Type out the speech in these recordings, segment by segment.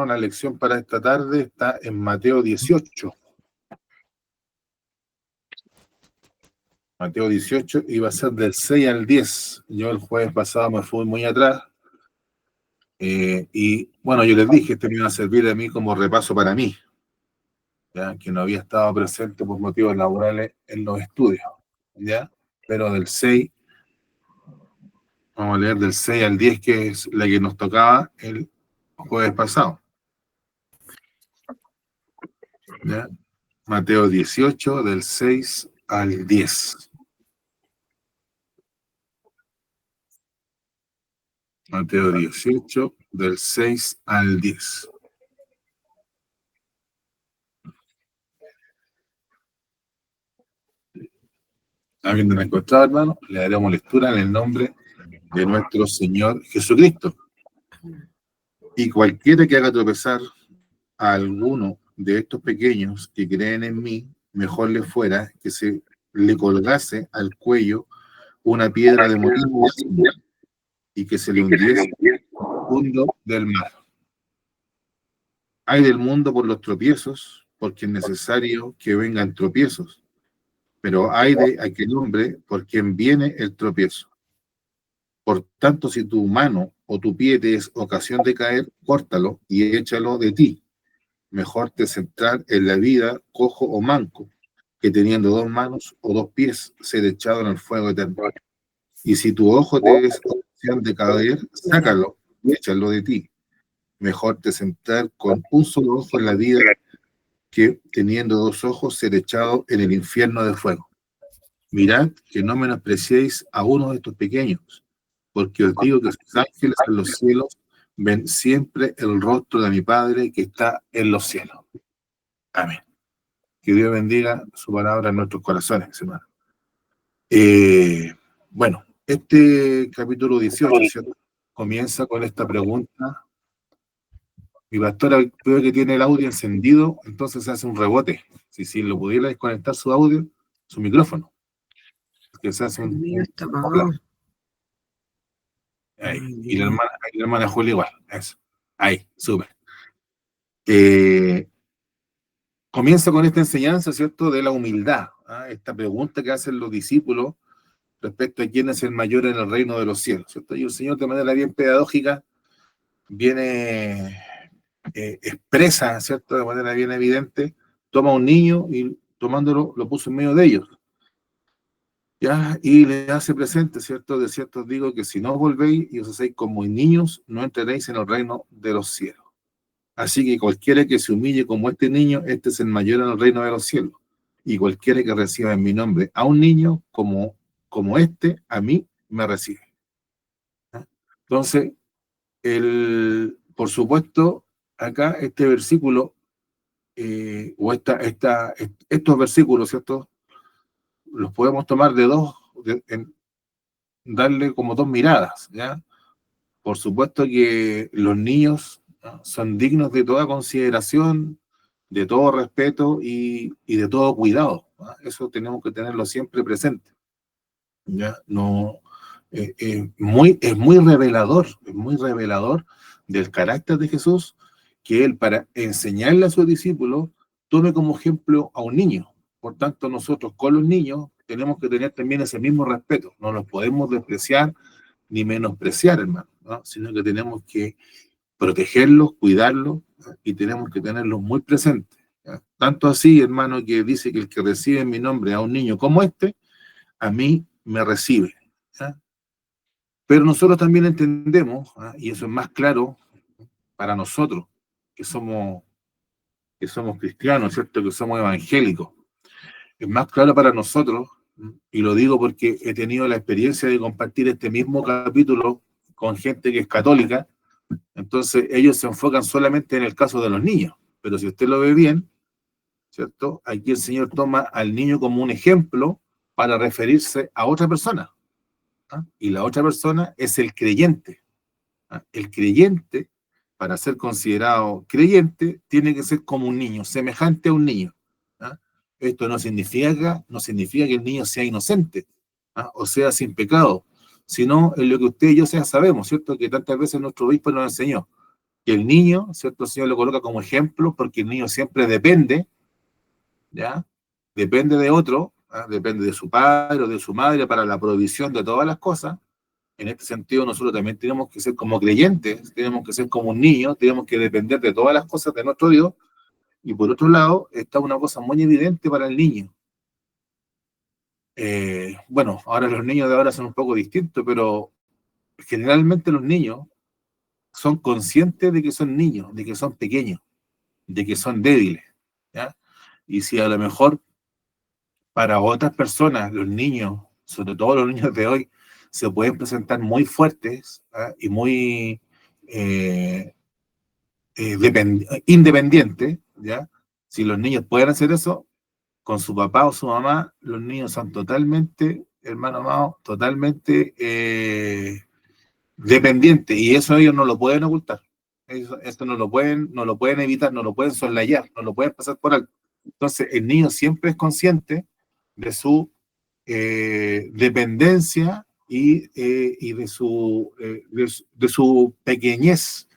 la lección para esta tarde está en Mateo 18. Mateo 18 y va a ser del 6 al 10. Yo el jueves pasado me fui muy atrás. Y bueno, yo les dije, este me iba a servir a mí como repaso para mí, ya que no había estado presente por motivos laborales en los estudios, ¿ya? Pero del 6, vamos a leer del 6 al 10, que es la que nos tocaba el jueves pasado, ¿ya? Mateo 18, del 6 al 10. Mateo 18, del 6 al 10. Habiendo encontrado, hermano, le daremos lectura en el nombre de nuestro Señor Jesucristo. Y cualquiera que haga tropezar a alguno de estos pequeños que creen en mí, mejor le fuera que se le colgase al cuello una piedra de molino y que se le hundiese profundo del mar. Hay del mundo por los tropiezos, porque es necesario que vengan tropiezos, pero hay de aquel hombre por quien viene el tropiezo. Por tanto, si tu mano o tu pie te es ocasión de caer, córtalo y échalo de ti. Mejor te centrar en la vida cojo o manco, que teniendo dos manos o dos pies ser echado en el fuego eterno. Y si tu ojo te es ocasión de caer, sácalo y échalo de ti. Mejor te centrar con un solo ojo en la vida, que teniendo dos ojos ser echado en el infierno de fuego. Mirad que no menospreciéis a uno de estos pequeños, porque os digo que sus ángeles en los cielos ven siempre el rostro de mi Padre que está en los cielos. Amén. Que Dios bendiga su palabra en nuestros corazones, hermano. Bueno, este capítulo 18, ¿cierto? Comienza con esta pregunta. Mi pastora veo que tiene el audio encendido, entonces se hace un rebote. Si lo pudiera desconectar su audio, su micrófono. Que se hace un ahí. Y la hermana Julia igual. Eso. Ahí, súper. Comienza con esta enseñanza, ¿cierto?, de la humildad. Esta pregunta que hacen los discípulos respecto a quién es el mayor en el reino de los cielos, ¿cierto? Y el Señor, de manera bien pedagógica, viene expresa, ¿cierto?, de manera bien evidente, toma a un niño y tomándolo lo puso en medio de ellos, ¿ya? Y le hace presente, ¿cierto? De cierto os digo que si no os volvéis y os hacéis como niños, no entraréis en el reino de los cielos. Así que cualquiera que se humille como este niño, este es el mayor en el reino de los cielos. Y cualquiera que reciba en mi nombre a un niño como este, a mí me recibe. Entonces, por supuesto, acá este versículo, o estos versículos, ¿cierto? Los podemos tomar darle como dos miradas, ¿ya? Por supuesto que los niños, ¿no?, son dignos de toda consideración, de todo respeto y de todo cuidado, ¿no? Eso tenemos que tenerlo siempre presente, ¿ya? No, es muy revelador del carácter de Jesús, que él, para enseñarle a sus discípulos, tome como ejemplo a un niño. Por tanto, nosotros con los niños tenemos que tener también ese mismo respeto, no los podemos despreciar ni menospreciar, hermano, ¿no? Sino que tenemos que protegerlos, cuidarlos, ¿no? Y tenemos que tenerlos muy presentes, ¿ya? Tanto así, hermano, que dice que el que recibe en mi nombre a un niño como este, a mí me recibe, ¿ya? Pero nosotros también entendemos, ¿ah?, y eso es más claro para nosotros, que somos cristianos, ¿cierto?, que somos evangélicos. Es más claro para nosotros, y lo digo porque he tenido la experiencia de compartir este mismo capítulo con gente que es católica. Entonces ellos se enfocan solamente en el caso de los niños, pero si usted lo ve bien, ¿cierto?, aquí el Señor toma al niño como un ejemplo para referirse a otra persona, ¿ah? Y la otra persona es el creyente, ¿ah? El creyente, para ser considerado creyente, tiene que ser como un niño, semejante a un niño, ¿ah? Esto no significa que el niño sea inocente, ¿ah?, o sea sin pecado, sino en lo que usted y yo sabemos, ¿cierto?, que tantas veces nuestro obispo nos enseñó. que el niño, ¿cierto? El Señor lo coloca como ejemplo porque el niño siempre depende, ¿ya? Depende de otro, ¿ah? Depende de su padre o de su madre para la provisión de todas las cosas. En este sentido, nosotros también tenemos que ser como creyentes, tenemos que ser como un niño, tenemos que depender de todas las cosas de nuestro Dios. Y por otro lado, está una cosa muy evidente para el niño. Bueno, ahora los niños de ahora son un poco distintos, pero generalmente los niños son conscientes de que son niños, de que son pequeños, de que son débiles, ¿ya? Y si a lo mejor para otras personas, los niños, sobre todo los niños de hoy, se pueden presentar muy fuertes, ¿ah? Y muy eh, independientes, ¿ya? Si los niños pueden hacer eso, con su papá o su mamá, los niños son totalmente, hermano amado, totalmente dependientes, y eso ellos no lo pueden ocultar. Eso no lo pueden evitar, no lo pueden soslayar, no lo pueden pasar por alto. Entonces, el niño siempre es consciente de su dependencia y de su pequeñez,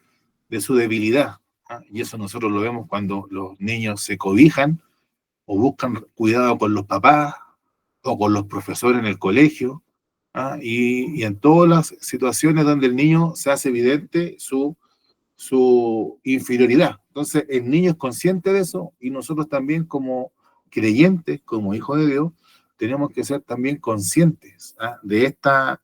de su debilidad. ¿Ah? Y eso nosotros lo vemos cuando los niños se cobijan o buscan cuidado con los papás o con los profesores en el colegio, ¿ah? Y en todas las situaciones donde el niño se hace evidente su inferioridad. Entonces, el niño es consciente de eso y nosotros también como creyentes, como hijos de Dios, tenemos que ser también conscientes, ¿ah? de esta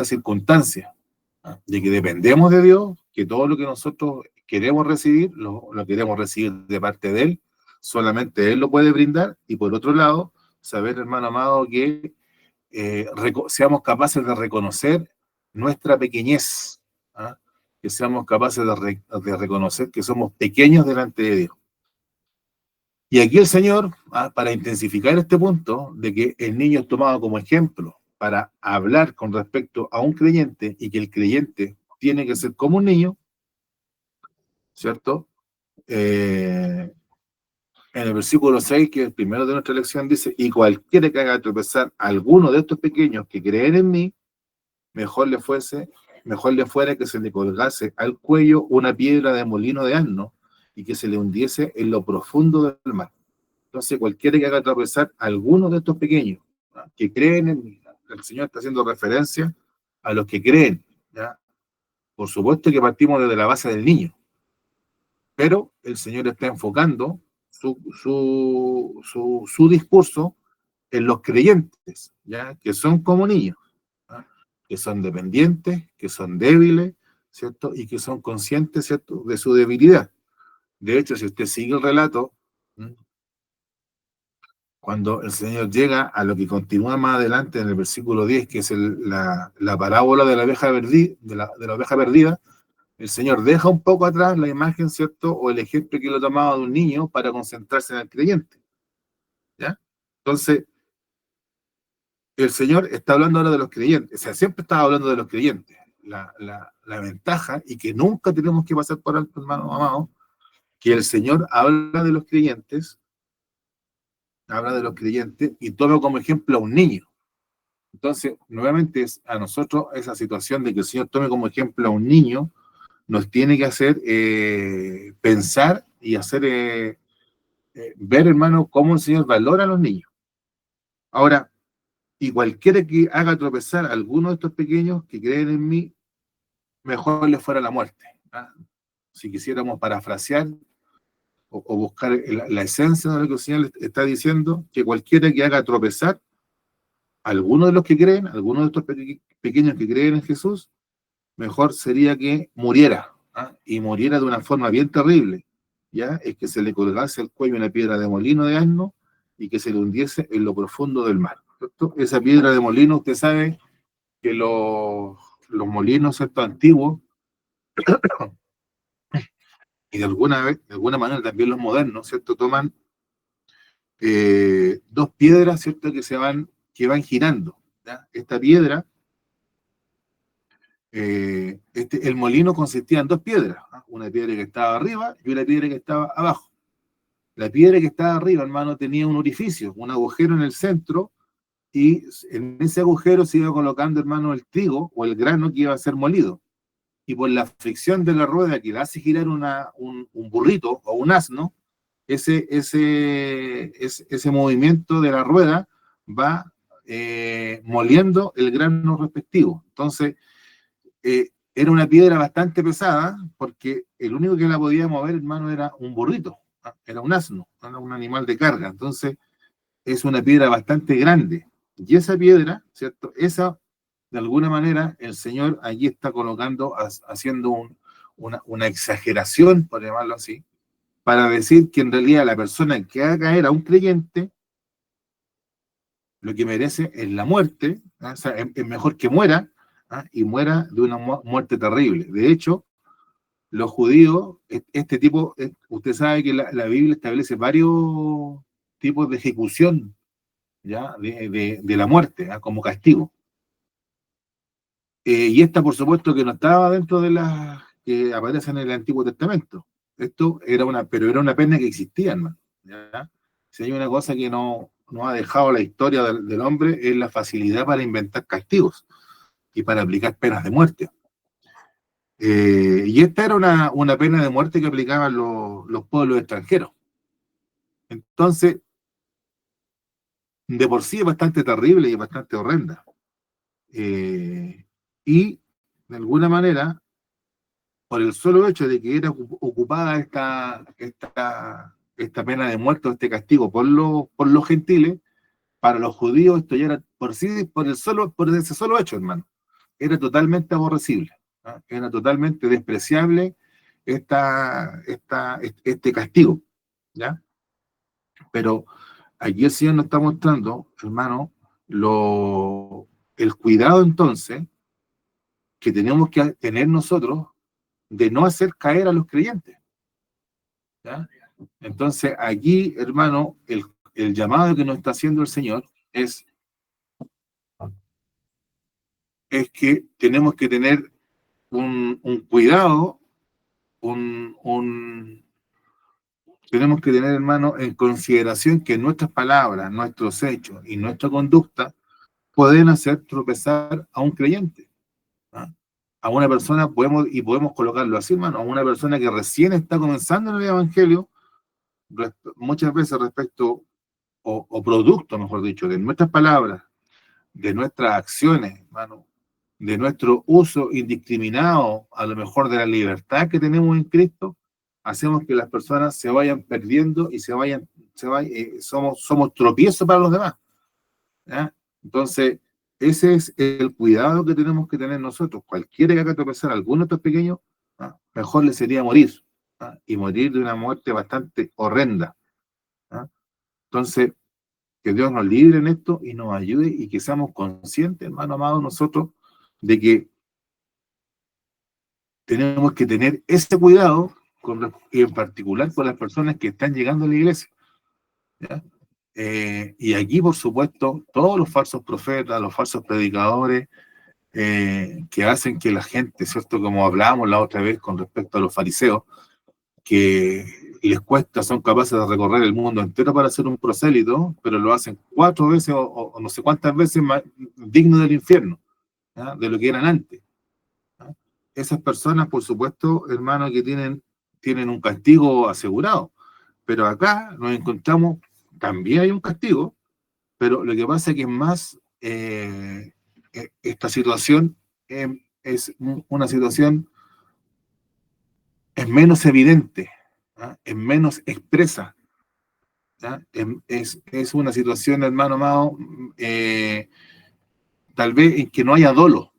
circunstancia, ¿ah? De que dependemos de Dios, que todo lo que nosotros queremos recibir, lo queremos recibir de parte de Él, solamente Él lo puede brindar, y por otro lado, saber, hermano amado, que seamos capaces de reconocer nuestra pequeñez, ¿ah? Que seamos capaces de reconocer que somos pequeños delante de Dios. Y aquí el Señor, para intensificar este punto de que el niño es tomado como ejemplo para hablar con respecto a un creyente y que el creyente tiene que ser como un niño, ¿cierto? En el versículo 6, que es el primero de nuestra lección, dice: y cualquiera que haga tropezar a alguno de estos pequeños que creen en mí, mejor le fuera que se le colgase al cuello una piedra de molino de asno y que se le hundiese en lo profundo del mar. Entonces, cualquiera que haga tropezar a alguno de estos pequeños, ¿no?, que creen en mí, el Señor está haciendo referencia a los que creen, ¿ya? Por supuesto que partimos desde la base del niño, pero el Señor está enfocando su discurso en los creyentes, ¿ya? Que son como niños, ¿ah? Que son dependientes, que son débiles, ¿cierto? Y que son conscientes, ¿cierto?, de su debilidad. De hecho, si usted sigue el relato, cuando el Señor llega a lo que continúa más adelante en el versículo 10, que es la parábola de la oveja perdida, de la oveja perdida, el Señor deja un poco atrás la imagen, ¿cierto?, o el ejemplo que lo tomaba de un niño para concentrarse en el creyente, ¿ya? Entonces, el Señor está hablando ahora de los creyentes, o sea, siempre estaba hablando de los creyentes. La ventaja, y que nunca tenemos que pasar por alto, hermano amado, que el Señor habla de los creyentes y toma como ejemplo a un niño. Entonces, nuevamente, a nosotros esa situación de que el Señor tome como ejemplo a un niño nos tiene que hacer pensar y hacer ver, hermano, cómo el Señor valora a los niños. Ahora, y cualquiera que haga tropezar a alguno de estos pequeños que creen en mí, mejor le fuera la muerte, ¿ah? Si quisiéramos parafrasear o buscar la esencia de lo que el Señor está diciendo, que cualquiera que haga tropezar a alguno de los que creen, a alguno de estos pequeños que creen en Jesús, mejor sería que muriera, ¿ah? Y muriera de una forma bien terrible, ¿ya? Es que se le colgase al cuello una piedra de molino de asno y que se le hundiese en lo profundo del mar, ¿cierto? Esa piedra de molino, usted sabe que los molinos, ¿cierto?, antiguos, y de alguna manera también los modernos, ¿cierto?, toman dos piedras, ¿cierto?, que van girando, ¿ya? Esta piedra, el molino consistía en dos piedras, ¿ah? Una piedra que estaba arriba y una piedra que estaba abajo. La piedra que estaba arriba, hermano, tenía un orificio, un agujero en el centro, y en ese agujero se iba colocando, hermano, el trigo o el grano que iba a ser molido. y por la fricción de la rueda que le hace girar un burrito o un asno, ese movimiento de la rueda va moliendo el grano respectivo. Entonces, era una piedra bastante pesada, porque el único que la podía mover, hermano, era un burrito, era un asno, era un animal de carga. Entonces, es una piedra bastante grande. Y esa piedra, ¿cierto? Esa, de alguna manera, el Señor allí está colocando, haciendo una exageración, por llamarlo así, para decir que en realidad la persona que haga caer a un creyente, lo que merece es la muerte, ¿ah? O sea, es mejor que muera, ¿ah? Y muera de una muerte terrible. De hecho, los judíos, este tipo, usted sabe que la Biblia establece varios tipos de ejecución, ¿ya? De la muerte, ¿ah? Como castigo. Y esta, por supuesto, que no estaba dentro de las que aparecen en el Antiguo Testamento. Esto era pero era una pena que existía, hermano, ¿ya? Si hay una cosa que no ha dejado la historia del hombre, es la facilidad para inventar castigos y para aplicar penas de muerte. Y esta era una pena de muerte que aplicaban los pueblos extranjeros. Entonces, de por sí es bastante terrible y bastante horrenda. Y, de alguna manera, por el solo hecho de que era ocupada esta pena de muerte, este castigo por los gentiles, para los judíos esto ya era por ese solo hecho, hermano, era totalmente aborrecible, ¿ah? Era totalmente despreciable este castigo, ¿ya? Pero aquí el Señor nos está mostrando, hermano, el cuidado entonces que tenemos que tener nosotros de no hacer caer a los creyentes, ¿ya? Entonces, aquí, hermano, el llamado que nos está haciendo el Señor es que tenemos que tener un cuidado, tenemos que tener, hermano, en consideración que nuestras palabras, nuestros hechos y nuestra conducta pueden hacer tropezar a un creyente, ¿ah? A una persona, podemos colocarlo así, hermano, a una persona que recién está comenzando en el Evangelio, muchas veces respecto, o producto, mejor dicho, de nuestras palabras, de nuestras acciones, hermano, de nuestro uso indiscriminado, a lo mejor de la libertad que tenemos en Cristo, hacemos que las personas se vayan perdiendo y somos tropiezos para los demás, ¿ya? Entonces, ese es el cuidado que tenemos que tener nosotros. Cualquiera que haga tropezar a alguno de estos pequeños, ¿ah? Mejor le sería morir, ¿ah? Y morir de una muerte bastante horrenda, ¿ah? Entonces, que Dios nos libre en esto y nos ayude y que seamos conscientes, hermano amado, nosotros, de que tenemos que tener ese cuidado, y en particular con las personas que están llegando a la iglesia, ¿ya? Y aquí, por supuesto, todos los falsos profetas, los falsos predicadores, que hacen que la gente, ¿cierto? Como hablábamos la otra vez con respecto a los fariseos, que les cuesta, son capaces de recorrer el mundo entero para hacer un prosélito, pero lo hacen 4 veces o no sé cuántas veces más digno del infierno, ¿ya? De lo que eran antes, ¿ya? Esas personas, por supuesto, hermano, que tienen un castigo asegurado, pero acá nos encontramos, también hay un castigo, pero lo que pasa es que es más, esta situación es una situación, es menos evidente, ¿ah? Es menos expresa, ¿ah? Es una situación, hermano amado, tal vez en que no haya dolo,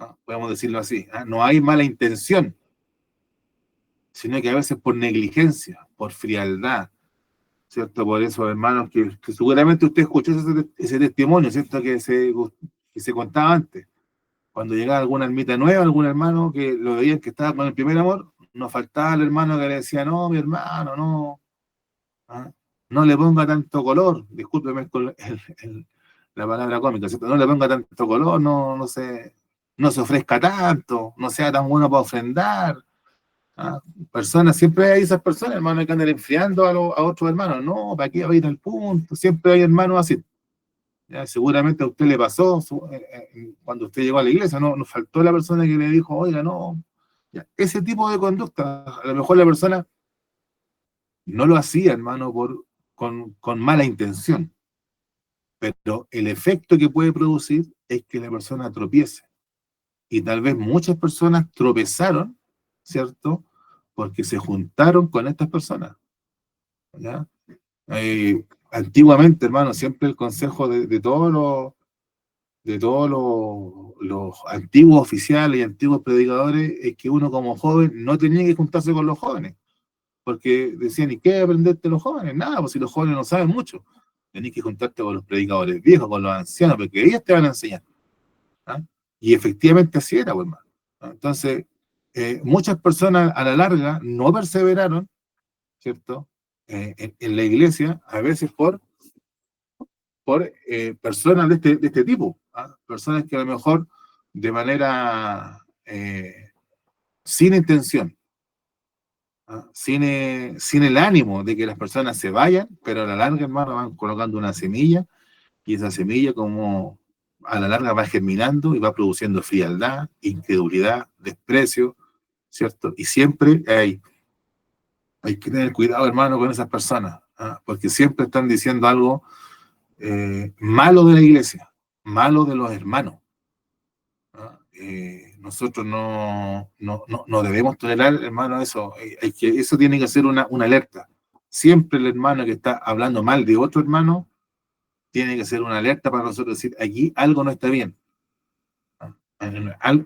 ¿ah? Podemos decirlo así, ¿ah? No hay mala intención, sino que a veces por negligencia, por frialdad, ¿cierto? Por eso, hermanos, que seguramente usted escuchó ese testimonio, ¿cierto? Que se contaba antes. Cuando llegaba alguna ermita nueva, algún hermano que lo veían que estaba con el primer amor, nos faltaba el hermano que le decía, no, mi hermano, no, ¿ah? No le ponga tanto color, discúlpeme con la palabra cómica, ¿cierto? No le ponga tanto color, no se ofrezca tanto, no sea tan bueno para ofrendar, ¿ah? Personas, siempre hay esas personas, hermanos, que andan enfriando a otros hermanos, no, ¿para qué va a ir al punto? Siempre hay hermanos así. Ya, seguramente a usted le pasó cuando usted llegó a la iglesia, no nos faltó la persona que le dijo, oiga, no, Ya, ese tipo de conducta, a lo mejor la persona no lo hacía, hermano, con mala intención, pero el efecto que puede producir es que la persona tropiece. Y tal vez muchas personas tropezaron, ¿cierto? Porque se juntaron con estas personas, ¿ya? Antiguamente, hermano, siempre el consejo de todos los antiguos oficiales y antiguos predicadores es que uno como joven no tenía que juntarse con los jóvenes, porque decían, ¿y qué aprenderte los jóvenes? Nada, pues si los jóvenes no saben mucho, tenés que juntarte con los predicadores viejos, con los ancianos, porque ellos te van a enseñar. ¿Ah? Y efectivamente así era, pues, hermano. ¿Ah? Entonces, muchas personas a la larga no perseveraron, ¿cierto? En la iglesia, a veces por personas de este tipo, ¿ah? Personas que a lo mejor de manera sin intención, ¿ah? Sin el ánimo de que las personas se vayan, pero a la larga, hermano, van colocando una semilla y esa semilla como a la larga va germinando y va produciendo frialdad, incredulidad, desprecio, ¿cierto? Y siempre hay que tener cuidado, hermano, con esas personas, ¿ah? Porque siempre están diciendo algo malo de la iglesia, malo de los hermanos. ¿Ah? Nosotros no debemos tolerar, hermano, eso. Eso tiene que ser una alerta. Siempre el hermano que está hablando mal de otro hermano tiene que ser una alerta para nosotros decir, aquí algo no está bien. ¿Ah?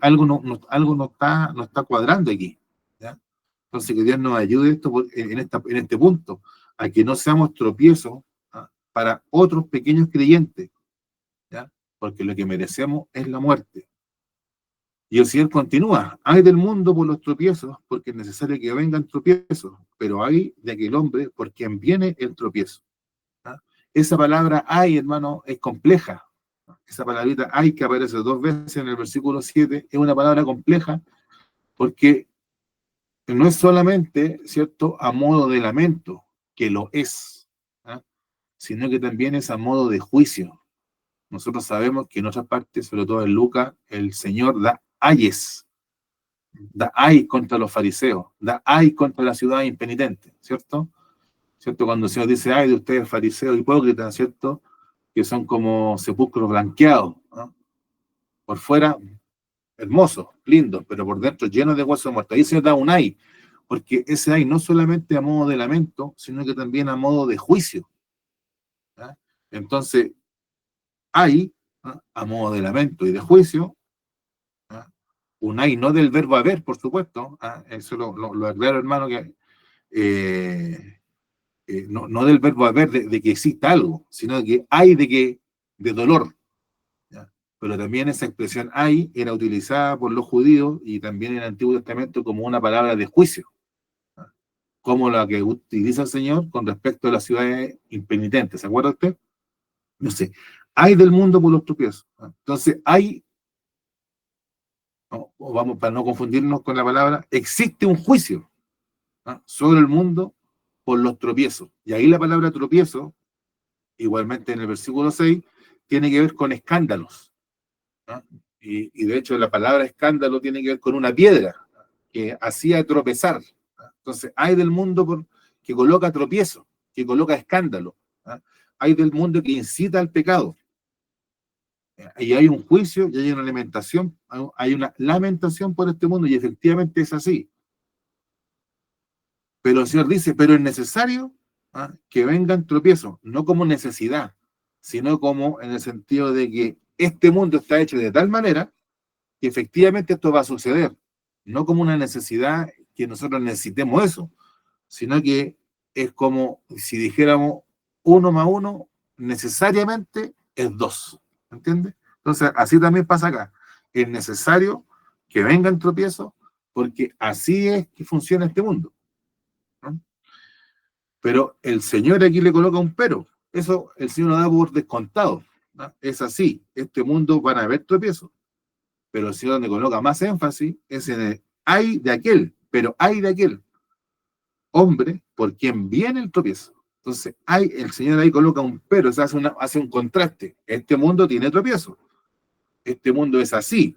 Algo no está cuadrando aquí. ¿Ya? Entonces, que Dios nos ayude en este punto, a que no seamos tropiezos, ¿ah? Para otros pequeños creyentes, ¿ya? Porque lo que merecemos es la muerte. Y el Señor continúa, hay del mundo por los tropiezos, porque es necesario que vengan tropiezos, pero hay de aquel hombre por quien viene el tropiezo. ¿Ah? Esa palabra hay, hermano, es compleja. Esa palabrita hay que aparece 2 veces en el versículo 7, es una palabra compleja, porque no es solamente, ¿cierto?, a modo de lamento, que lo es, ¿ah? Sino que también es a modo de juicio. Nosotros sabemos que en otras partes, sobre todo en Lucas, el Señor da ay contra los fariseos, da ay contra la ciudad impenitente, ¿cierto? ¿Cierto? Cuando el Señor dice, ay de ustedes fariseos hipócritas, ¿cierto? Que son como sepulcros blanqueados, ¿no? Por fuera, hermosos, lindos, pero por dentro llenos de huesos muertos. Ahí el Señor da un ay, porque ese ay no solamente a modo de lamento, sino que también a modo de juicio. ¿Ah? Entonces, hay, ¿ah?, a modo de lamento y de juicio, ¿ah?, un ay no del verbo haber, por supuesto, ¿ah? Eso lo aclaro, hermano, que no del verbo haber de que exista algo, sino de que hay de dolor. ¿Ya? Pero también esa expresión hay era utilizada por los judíos y también en el Antiguo Testamento como una palabra de juicio, ¿ya?, como la que utiliza el Señor con respecto a las ciudades impenitentes. ¿Se acuerda usted? No sé. Hay del mundo por los tropiezos. Entonces, hay, ¿no?, o vamos, para no confundirnos con la palabra, existe un juicio, ¿no?, sobre el mundo por los tropiezos. Y ahí la palabra tropiezo, igualmente en el versículo 6, tiene que ver con escándalos, ¿no? Y de hecho la palabra escándalo tiene que ver con una piedra que hacía tropezar, ¿no? Entonces, hay del mundo que coloca tropiezo, que coloca escándalo, ¿no? Hay del mundo que incita al pecado. Y hay un juicio y hay una lamentación por este mundo, y efectivamente es así. Pero el Señor dice, pero es necesario, ¿ah?, que vengan tropiezos, no como necesidad, sino como en el sentido de que este mundo está hecho de tal manera que efectivamente esto va a suceder, no como una necesidad que nosotros necesitemos eso, sino que es como si dijéramos 1 más 1 necesariamente es 2, ¿entiendes? Entonces, así también pasa acá. Es necesario que vengan tropiezos porque así es que funciona este mundo, ¿no? Pero el Señor aquí le coloca un pero. Eso el Señor lo da por descontado, ¿no? Es así. Este mundo van a haber tropiezos. Pero el Señor donde coloca más énfasis es en el hay de aquel, pero hay de aquel hombre por quien viene el tropiezo. Entonces, el Señor ahí coloca un pero, o sea, hace un contraste. Este mundo tiene tropiezo. Este mundo es así,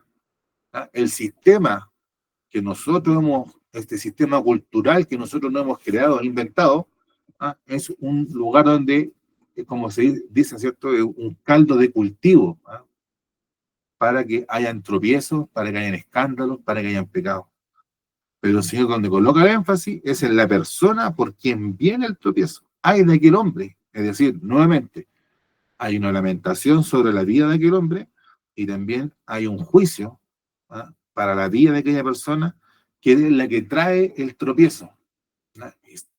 ¿ah? El sistema que nosotros hemos, este sistema cultural que nosotros no hemos creado, inventado, es un lugar donde, como se dice, ¿cierto?, es un caldo de cultivo, para que hayan tropiezos, para que hayan escándalos, para que hayan pecados. Pero el Señor, donde coloca el énfasis, es en la persona por quien viene el tropiezo. Hay de aquel hombre, es decir, nuevamente, hay una lamentación sobre la vida de aquel hombre y también hay un juicio, para la vida de aquella persona, que es la que trae el tropiezo,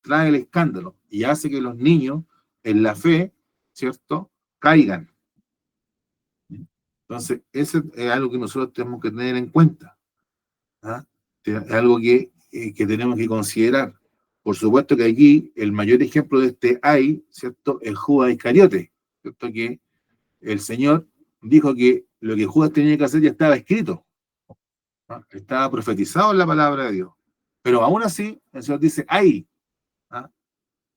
trae el escándalo y hace que los niños en la fe, ¿cierto?, caigan. Entonces, eso es algo que nosotros tenemos que tener en cuenta. Es algo que tenemos que considerar. Por supuesto que aquí el mayor ejemplo de este hay, ¿cierto?, es Judas Iscariote, ¿cierto?, que el Señor dijo que lo que Judas tenía que hacer ya estaba escrito, estaba profetizado en la palabra de Dios. Pero aún así, el Señor dice, ¿ah?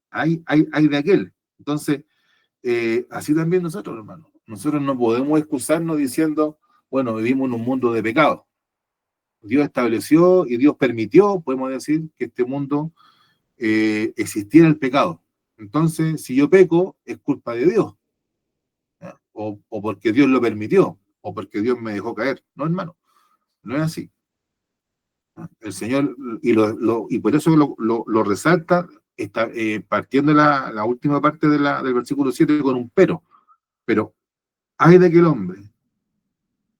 Hay de aquel. Entonces, así también nosotros, hermanos. Nosotros no podemos excusarnos diciendo, bueno, vivimos en un mundo de pecado. Dios estableció y Dios permitió, podemos decir, que este mundo existiera el pecado. Entonces, si yo peco, es culpa de Dios. O porque Dios lo permitió, o porque Dios me dejó caer. No, hermano, no es así. El Señor, y por eso lo resalta, está, partiendo la última parte del versículo 7 con un pero. Pero hay de aquel hombre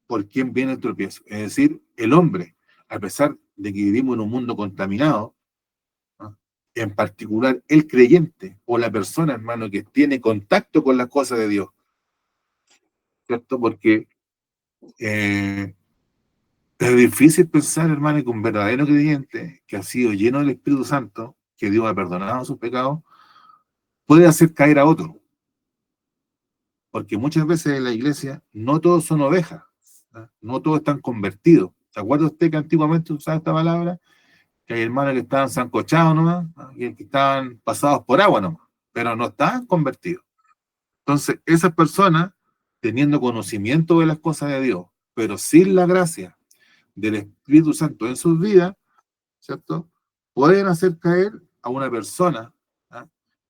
por quien viene el tropiezo. Es decir, el hombre, a pesar de que vivimos en un mundo contaminado, en particular el creyente o la persona, hermano, que tiene contacto con las cosas de Dios, ¿cierto? Porque es difícil pensar, hermano, que un verdadero creyente que ha sido lleno del Espíritu Santo, que Dios ha perdonado sus pecados, puede hacer caer a otro. Porque muchas veces en la iglesia no todos son ovejas, no todos están convertidos. ¿Se acuerda usted que antiguamente usaba esta palabra? Que hay hermanos que estaban sancochados nomás, y que estaban pasados por agua nomás, pero no estaban convertidos. Entonces, esas personas, teniendo conocimiento de las cosas de Dios, pero sin la gracia del Espíritu Santo en sus vidas, ¿cierto?, pueden hacer caer a una persona,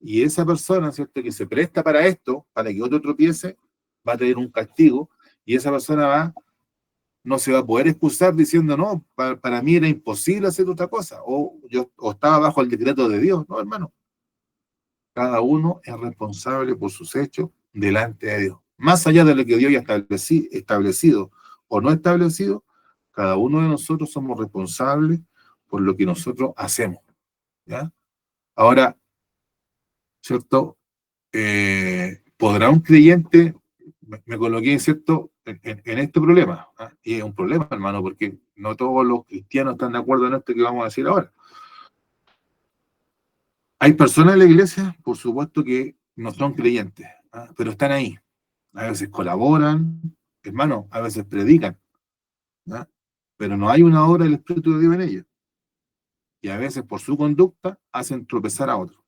y esa persona, ¿cierto?, que se presta para esto, para que otro tropiece, va a tener un castigo, y esa persona no se va a poder excusar diciendo, no, para mí era imposible hacer otra cosa, o estaba bajo el decreto de Dios. No, hermano. Cada uno es responsable por sus hechos delante de Dios. Más allá de lo que Dios haya establecido o no establecido, cada uno de nosotros somos responsables por lo que nosotros hacemos. ¿Ya? Ahora, ¿cierto? ¿Podrá un creyente, me coloqué, ¿cierto?, en este problema? Y es un problema, hermano, porque no todos los cristianos están de acuerdo en esto que vamos a decir ahora. Hay personas en la iglesia, por supuesto, que no son creyentes, pero están ahí. A veces colaboran, hermano, a veces predican, ¿ya? Pero no hay una obra del Espíritu de Dios en ellos. Y a veces por su conducta hacen tropezar a otros.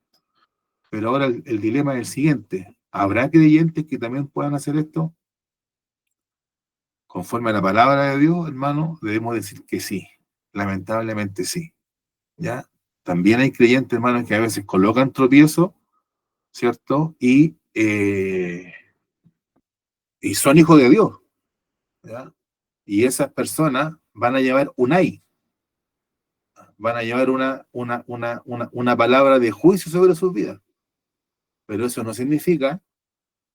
Pero ahora el dilema es el siguiente. ¿Habrá creyentes que también puedan hacer esto? Conforme a la palabra de Dios, hermano, debemos decir que sí. Lamentablemente sí. ¿Ya? También hay creyentes, hermanos, que a veces colocan tropiezo, ¿cierto? Y son hijos de Dios, ¿ya? Y esas personas van a llevar un ay, van a llevar una palabra de juicio sobre sus vidas. Pero eso no significa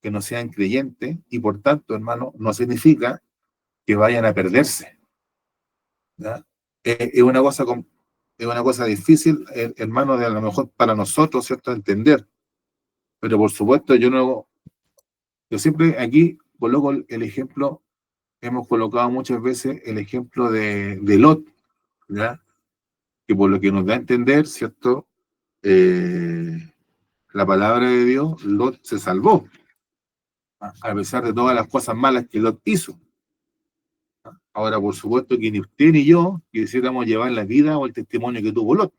que no sean creyentes y por tanto, hermano, no significa que vayan a perderse, ¿ya? Es una cosa es una cosa difícil, hermano, de a lo mejor para nosotros, ¿cierto?, entender. Pero por supuesto, yo siempre aquí coloco el ejemplo, hemos colocado muchas veces el ejemplo de Lot, ¿ya? Que por lo que nos da a entender, ¿cierto? La palabra de Dios, Lot se salvó, a pesar de todas las cosas malas que Lot hizo. Ahora, por supuesto que ni usted ni yo quisiéramos llevar la vida o el testimonio que tuvo Lot.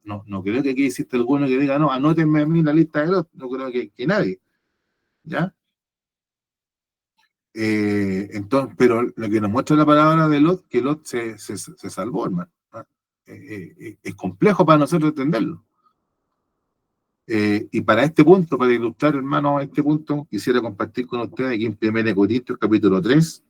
No, no creo que aquí exista alguno que diga, no, anótenme a mí la lista de Lot, no creo que nadie, ¿ya? entonces, pero lo que nos muestra la palabra de Lot, que Lot se salvó, hermano. ¿Ah? Es complejo para nosotros entenderlo. Y para este punto, para ilustrar, hermano, este punto, quisiera compartir con ustedes aquí en 1 Corintios, capítulo 3.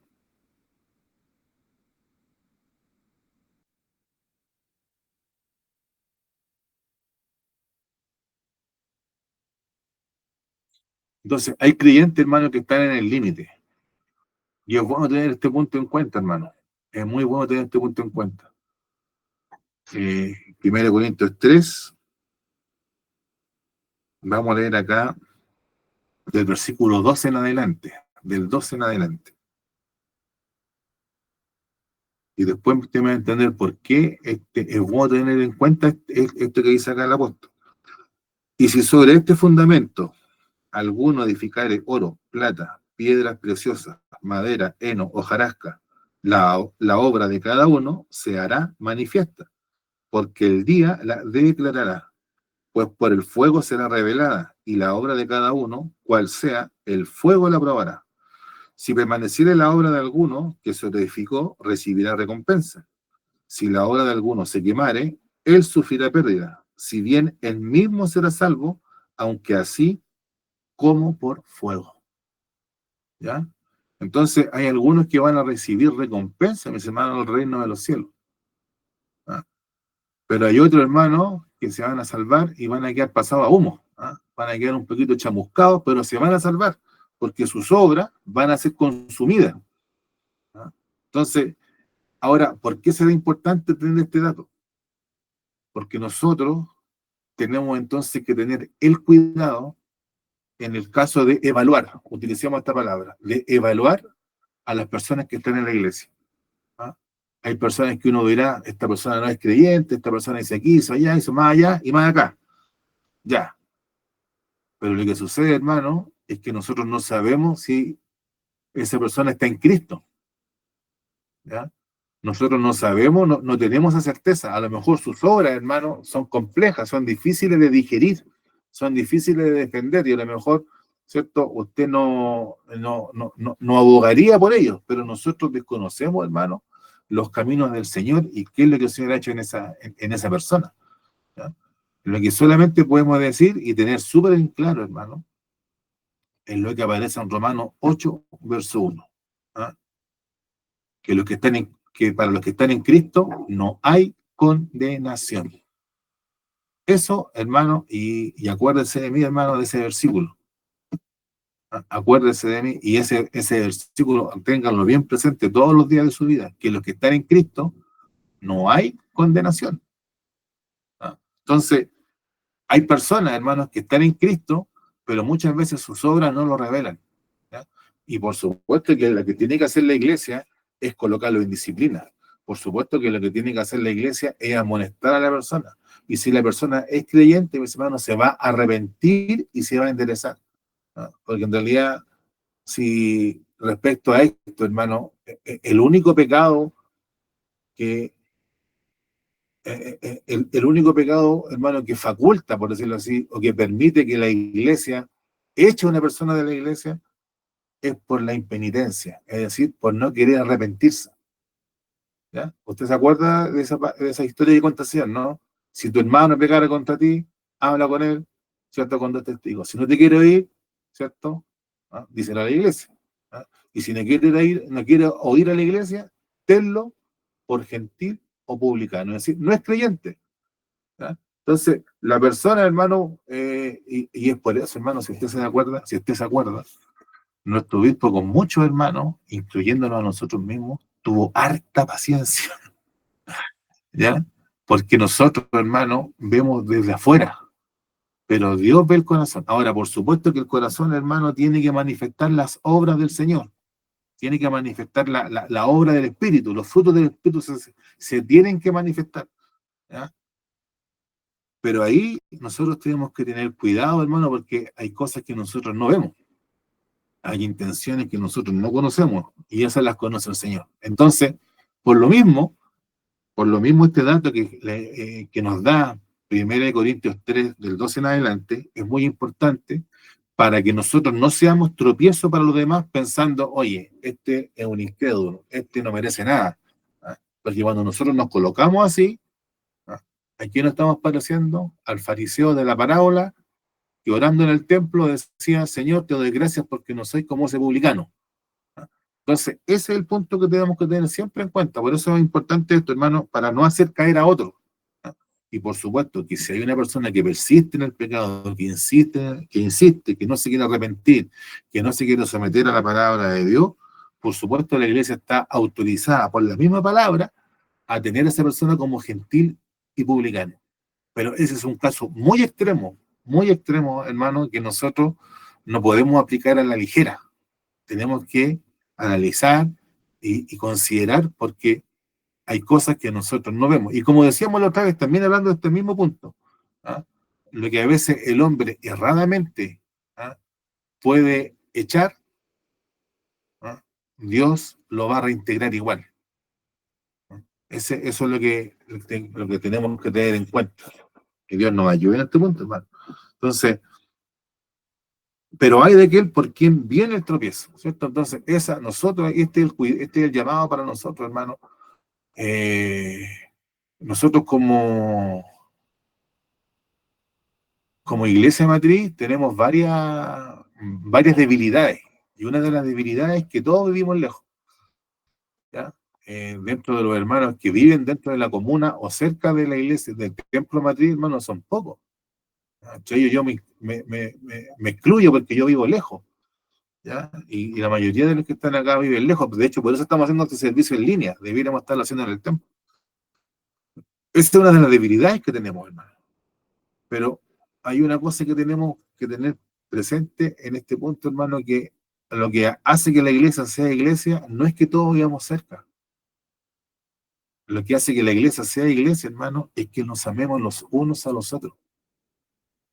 Entonces, hay creyentes, hermano, que están en el límite. Y es bueno tener este punto en cuenta, hermano. Es muy bueno tener este punto en cuenta. 1 Corintios 3, vamos a leer acá del versículo 12 en adelante, del 12 en adelante. Y después usted me va a entender por qué es bueno tener en cuenta esto que dice acá el apóstol. Y si sobre este fundamento alguno edificare oro, plata, piedras preciosas, madera, heno, hojarasca, la obra de cada uno se hará manifiesta, porque el día la declarará, pues por el fuego será revelada, y la obra de cada uno, cual sea, el fuego la probará. Si permaneciere la obra de alguno que se edificó, recibirá recompensa. Si la obra de alguno se quemare, él sufrirá pérdida, si bien él mismo será salvo, aunque así como por fuego. ¿Ya? Entonces hay algunos que van a recibir recompensa, mis hermanos, del reino de los cielos. ¿Ah? Pero hay otros hermanos que se van a salvar y van a quedar pasados a humo. ¿Ah? Van a quedar un poquito chamuscados, pero se van a salvar, porque sus obras van a ser consumidas. ¿Ah? Entonces, ahora, ¿por qué será importante tener este dato? Porque nosotros tenemos entonces que tener el cuidado en el caso de evaluar, utilicemos esta palabra, de evaluar a las personas que están en la iglesia. ¿Ah? Hay personas que uno dirá, esta persona no es creyente, esta persona dice aquí, hizo más allá y más acá. Ya. Pero lo que sucede, hermano, es que nosotros no sabemos si esa persona está en Cristo. ¿Ya? Nosotros no sabemos, no tenemos esa certeza. A lo mejor sus obras, hermano, son complejas, son difíciles de digerir, son difíciles de defender y a lo mejor, ¿cierto? Usted no abogaría por ellos, pero nosotros desconocemos, hermano, los caminos del Señor y qué es lo que el Señor ha hecho en esa persona. ¿Ya? Lo que solamente podemos decir y tener súper en claro, hermano, es lo que aparece en Romanos 8, verso 1. ¿Ah? Que, que para los que están en Cristo no hay condenación. Eso, hermano, y acuérdese de mí, hermano, de ese versículo. Acuérdese de mí y ese versículo, ténganlo bien presente todos los días de su vida, que los que están en Cristo no hay condenación. Entonces, hay personas, hermanos, que están en Cristo, pero muchas veces sus obras no lo revelan. ¿Ya? Y por supuesto que lo que tiene que hacer la iglesia es colocarlo en disciplina. Por supuesto que lo que tiene que hacer la iglesia es amonestar a la persona. Y si la persona es creyente, mis hermanos, se va a arrepentir y se va a enderezar. ¿No? Porque en realidad, si respecto a esto, hermano, el único pecado que el único pecado, hermano, que faculta, por decirlo así, o que permite que la iglesia eche a una persona de la iglesia, es por la impenitencia, es decir, por no querer arrepentirse. ¿Ya? ¿Usted se acuerda de esa historia de contación, no? Si tu hermano pecara contra ti, habla con él, ¿cierto? Con dos testigos. Si no te quiere oír, ¿cierto? ¿Ah? Díselo a la iglesia. ¿Ah? Y si no quiere oír a la iglesia, tenlo por gentil o publicano. Es decir, no es creyente. ¿Ya? Entonces, la persona, hermano, y es por eso, hermano, si usted se acuerda, nuestro obispo con muchos hermanos, incluyéndonos a nosotros mismos, tuvo harta paciencia, ¿ya? Porque nosotros, hermano, vemos desde afuera, pero Dios ve el corazón. Ahora, por supuesto que el corazón, hermano, tiene que manifestar las obras del Señor, tiene que manifestar la obra del Espíritu, los frutos del Espíritu se tienen que manifestar, ¿ya? Pero ahí nosotros tenemos que tener cuidado, hermano, porque hay cosas que nosotros no vemos. Hay intenciones que nosotros no conocemos y esas las conoce el Señor. Entonces, por lo mismo, este dato que nos da 1 Corintios 3, del 12 en adelante, es muy importante para que nosotros no seamos tropiezo para los demás pensando, oye, este es un incrédulo, este no merece nada. Porque cuando nosotros nos colocamos así, ¿a quién nos estamos pareciendo? Al fariseo de la parábola, que orando en el templo decía, Señor, te doy gracias porque no soy como ese publicano. Entonces, ese es el punto que tenemos que tener siempre en cuenta. Por eso es importante esto, hermano, para no hacer caer a otro. Y por supuesto que si hay una persona que persiste en el pecado, que no se quiere arrepentir, que no se quiere someter a la palabra de Dios, por supuesto la iglesia está autorizada por la misma palabra a tener a esa persona como gentil y publicano. Pero ese es un caso muy extremo, hermano, que nosotros no podemos aplicar a la ligera. Tenemos que analizar y considerar porque hay cosas que nosotros no vemos. Y como decíamos la otra vez, también hablando de este mismo punto, ¿ah? Lo que a veces el hombre erradamente, ¿ah?, puede echar, ¿ah?, Dios lo va a reintegrar igual. Eso es lo que tenemos que tener en cuenta. Que Dios nos ayude en este punto, hermano. Entonces, pero hay de aquel por quien viene el tropiezo, ¿cierto? Entonces, este es el llamado para nosotros, hermano. Eh, nosotros como iglesia matriz tenemos varias debilidades. Y una de las debilidades es que todos vivimos lejos, ¿ya? Dentro de los hermanos que viven dentro de la comuna o cerca de la iglesia, del templo matriz, hermanos, son pocos. Entre ellos yo me excluyo porque yo vivo lejos, ¿ya? Y la mayoría de los que están acá viven lejos. De hecho, por eso estamos haciendo este servicio en línea. Deberíamos estarlo haciendo en el templo. Esa es una de las debilidades que tenemos, hermano. Pero hay una cosa que tenemos que tener presente en este punto, hermano, que lo que hace que la iglesia sea iglesia no es que todos vivamos cerca. Lo que hace que la iglesia sea iglesia, hermano, es que nos amemos los unos a los otros,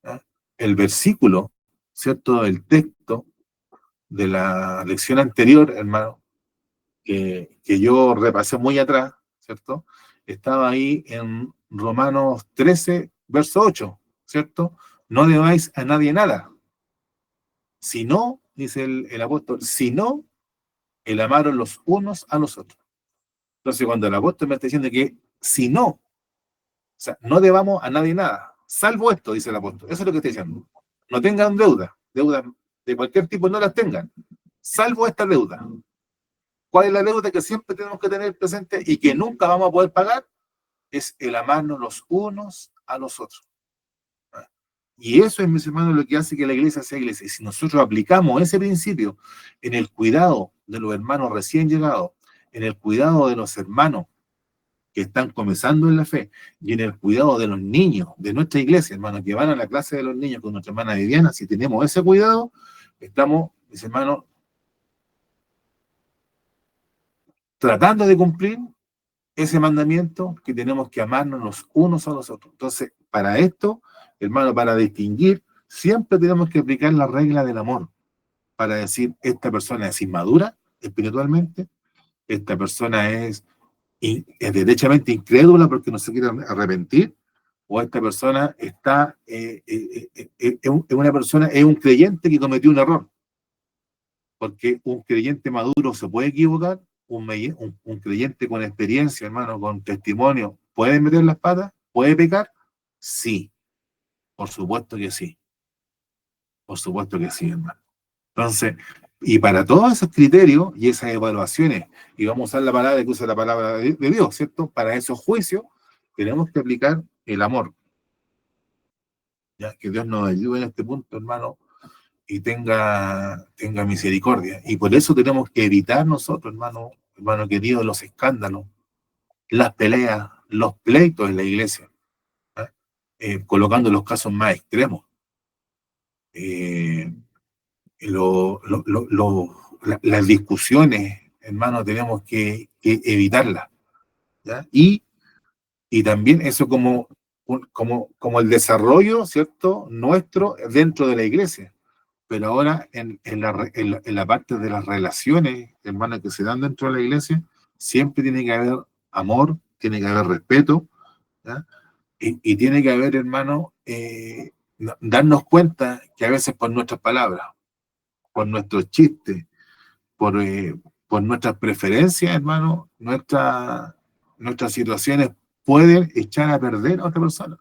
¿ya? El versículo, ¿cierto? El texto de la lección anterior, hermano, que yo repasé muy atrás, ¿cierto? Estaba ahí en Romanos 13, verso 8, ¿cierto? No debáis a nadie nada. Si no, dice el apóstol, si no, el amaros los unos a los otros. Entonces, cuando el apóstol me está diciendo que si no, o sea, no debamos a nadie nada, salvo esto, dice el apóstol. Eso es lo que está diciendo. No tengan deudas de cualquier tipo, no las tengan, salvo esta deuda. ¿Cuál es la deuda que siempre tenemos que tener presente y que nunca vamos a poder pagar? Es el amarnos los unos a los otros. Y eso es, mis hermanos, lo que hace que la iglesia sea iglesia. Y si nosotros aplicamos ese principio en el cuidado de los hermanos recién llegados, en el cuidado de los hermanos que están comenzando en la fe, y en el cuidado de los niños de nuestra iglesia, hermanos, que van a la clase de los niños con nuestra hermana Viviana, si tenemos ese cuidado, estamos, mis hermanos, tratando de cumplir ese mandamiento que tenemos que amarnos los unos a los otros. Entonces, para esto, hermano, para distinguir, siempre tenemos que aplicar la regla del amor, para decir, esta persona es inmadura espiritualmente, esta persona es derechamente incrédula porque no se quiere arrepentir, o esta persona es un creyente que cometió un error, porque un creyente maduro se puede equivocar, un creyente con experiencia, hermano, con testimonio, ¿puede meter las patas? ¿Puede pecar? Sí, por supuesto que sí, por supuesto que sí, hermano. Entonces, y para todos esos criterios y esas evaluaciones, y vamos a usar la palabra que usa la palabra de Dios, ¿cierto? Para esos juicios, tenemos que aplicar el amor. Ya que Dios nos ayude en este punto, hermano, y tenga misericordia. Y por eso tenemos que evitar nosotros, hermano querido, los escándalos, las peleas, los pleitos en la iglesia, ¿eh? Colocando los casos más extremos. Eh, las discusiones, hermano, tenemos que evitarlas, ¿ya? Y también eso como el desarrollo, ¿cierto?, nuestro dentro de la iglesia. Pero ahora en la parte de las relaciones, hermano, que se dan dentro de la iglesia, siempre tiene que haber amor, tiene que haber respeto, ¿ya? Y tiene que haber, hermano, darnos cuenta que a veces por nuestras palabras, por nuestros chistes, por, por nuestras preferencias, hermano, nuestras situaciones pueden echar a perder a otra persona.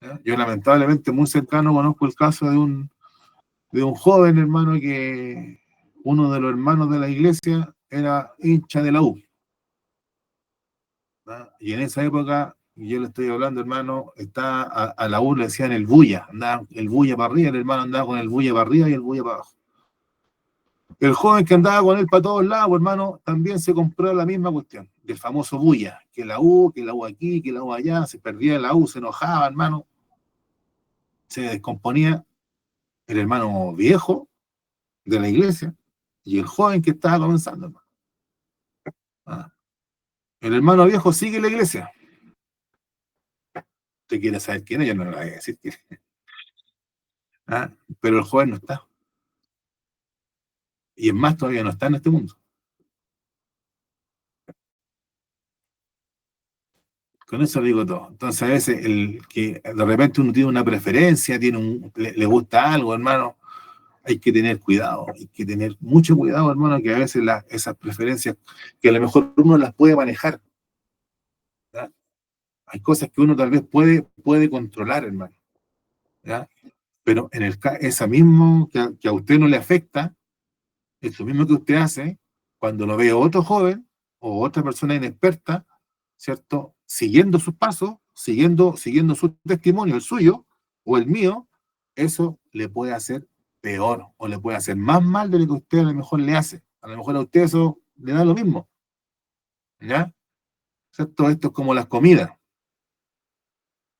¿Ya? Yo lamentablemente muy cercano conozco el caso de un joven hermano que uno de los hermanos de la iglesia era hincha de la U. ¿Ya? Y en esa época, yo le estoy hablando, hermano, está a la U le decían el bulla, andaba el bulla para arriba, el hermano andaba con el bulla para arriba y el bulla para abajo. El joven que andaba con él para todos lados, hermano, también se compró la misma cuestión, del famoso bulla, que la U aquí, que la U allá, se perdía la U, se enojaba, hermano, se descomponía el hermano viejo de la iglesia y el joven que estaba comenzando, hermano. Ah, el hermano viejo sigue en la iglesia. Usted quiere saber quién es, yo no le voy a decir quién es. Ah, pero el joven no está. Y es más, todavía no está en este mundo. Con eso digo todo. Entonces, a veces, el que de repente uno tiene una preferencia, le gusta algo, hermano, hay que tener cuidado, hay que tener mucho cuidado, hermano, que a veces esas preferencias, que a lo mejor uno las puede manejar, ¿ya? Hay cosas que uno tal vez puede controlar, hermano, ¿ya? Pero en esa mismo que a usted no le afecta, es lo mismo que usted hace cuando lo ve otro joven o otra persona inexperta, ¿cierto? Siguiendo sus pasos, siguiendo su testimonio, el suyo o el mío, eso le puede hacer peor o le puede hacer más mal de lo que usted a lo mejor le hace. A lo mejor a usted eso le da lo mismo, ¿ya? ¿Cierto? Esto es como las comidas.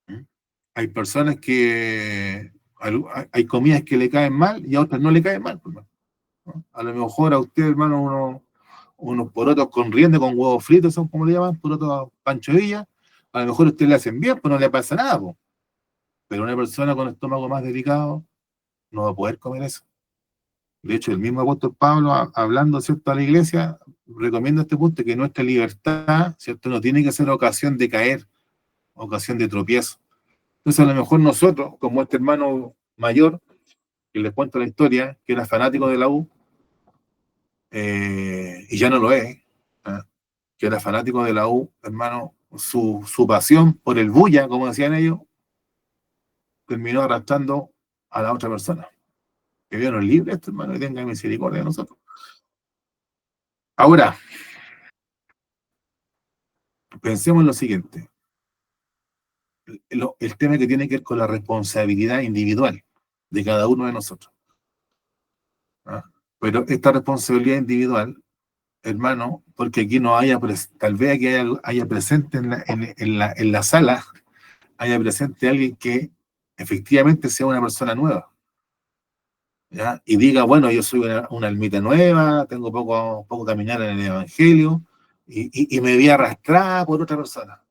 ¿Mm? Hay personas que, hay comidas que le caen mal y a otras no le caen mal, pues, ¿no? A lo mejor a usted, hermano, unos porotos con rienda, con huevos fritos, son como le llaman, porotos Pancho Villa, a lo mejor a usted le hacen bien, pues no le pasa nada, pues. Pero una persona con estómago más delicado no va a poder comer eso. De hecho, el mismo apóstol Pablo, hablando, ¿cierto?, a la iglesia, recomienda este punto, que nuestra libertad, ¿cierto?, no tiene que ser ocasión de caer, ocasión de tropiezo. Entonces, a lo mejor nosotros, como este hermano mayor, que les cuento la historia, que era fanático de la U, y ya no lo es, ¿eh? Que era fanático de la U, hermano, su pasión por el bulla, como decían ellos, terminó arrastrando a la otra persona. Que Dios nos libre esto, hermano, y tenga misericordia de nosotros. Ahora, pensemos en lo siguiente, el tema que tiene que ver con la responsabilidad individual de cada uno de nosotros. ¿Ah? Pero esta responsabilidad individual, hermano, porque aquí no haya, tal vez aquí haya presente en la sala, haya presente alguien que efectivamente sea una persona nueva, ¿ya? Y diga, bueno, yo soy una almita nueva, tengo poco caminar en el Evangelio, y me vi arrastrada por otra persona,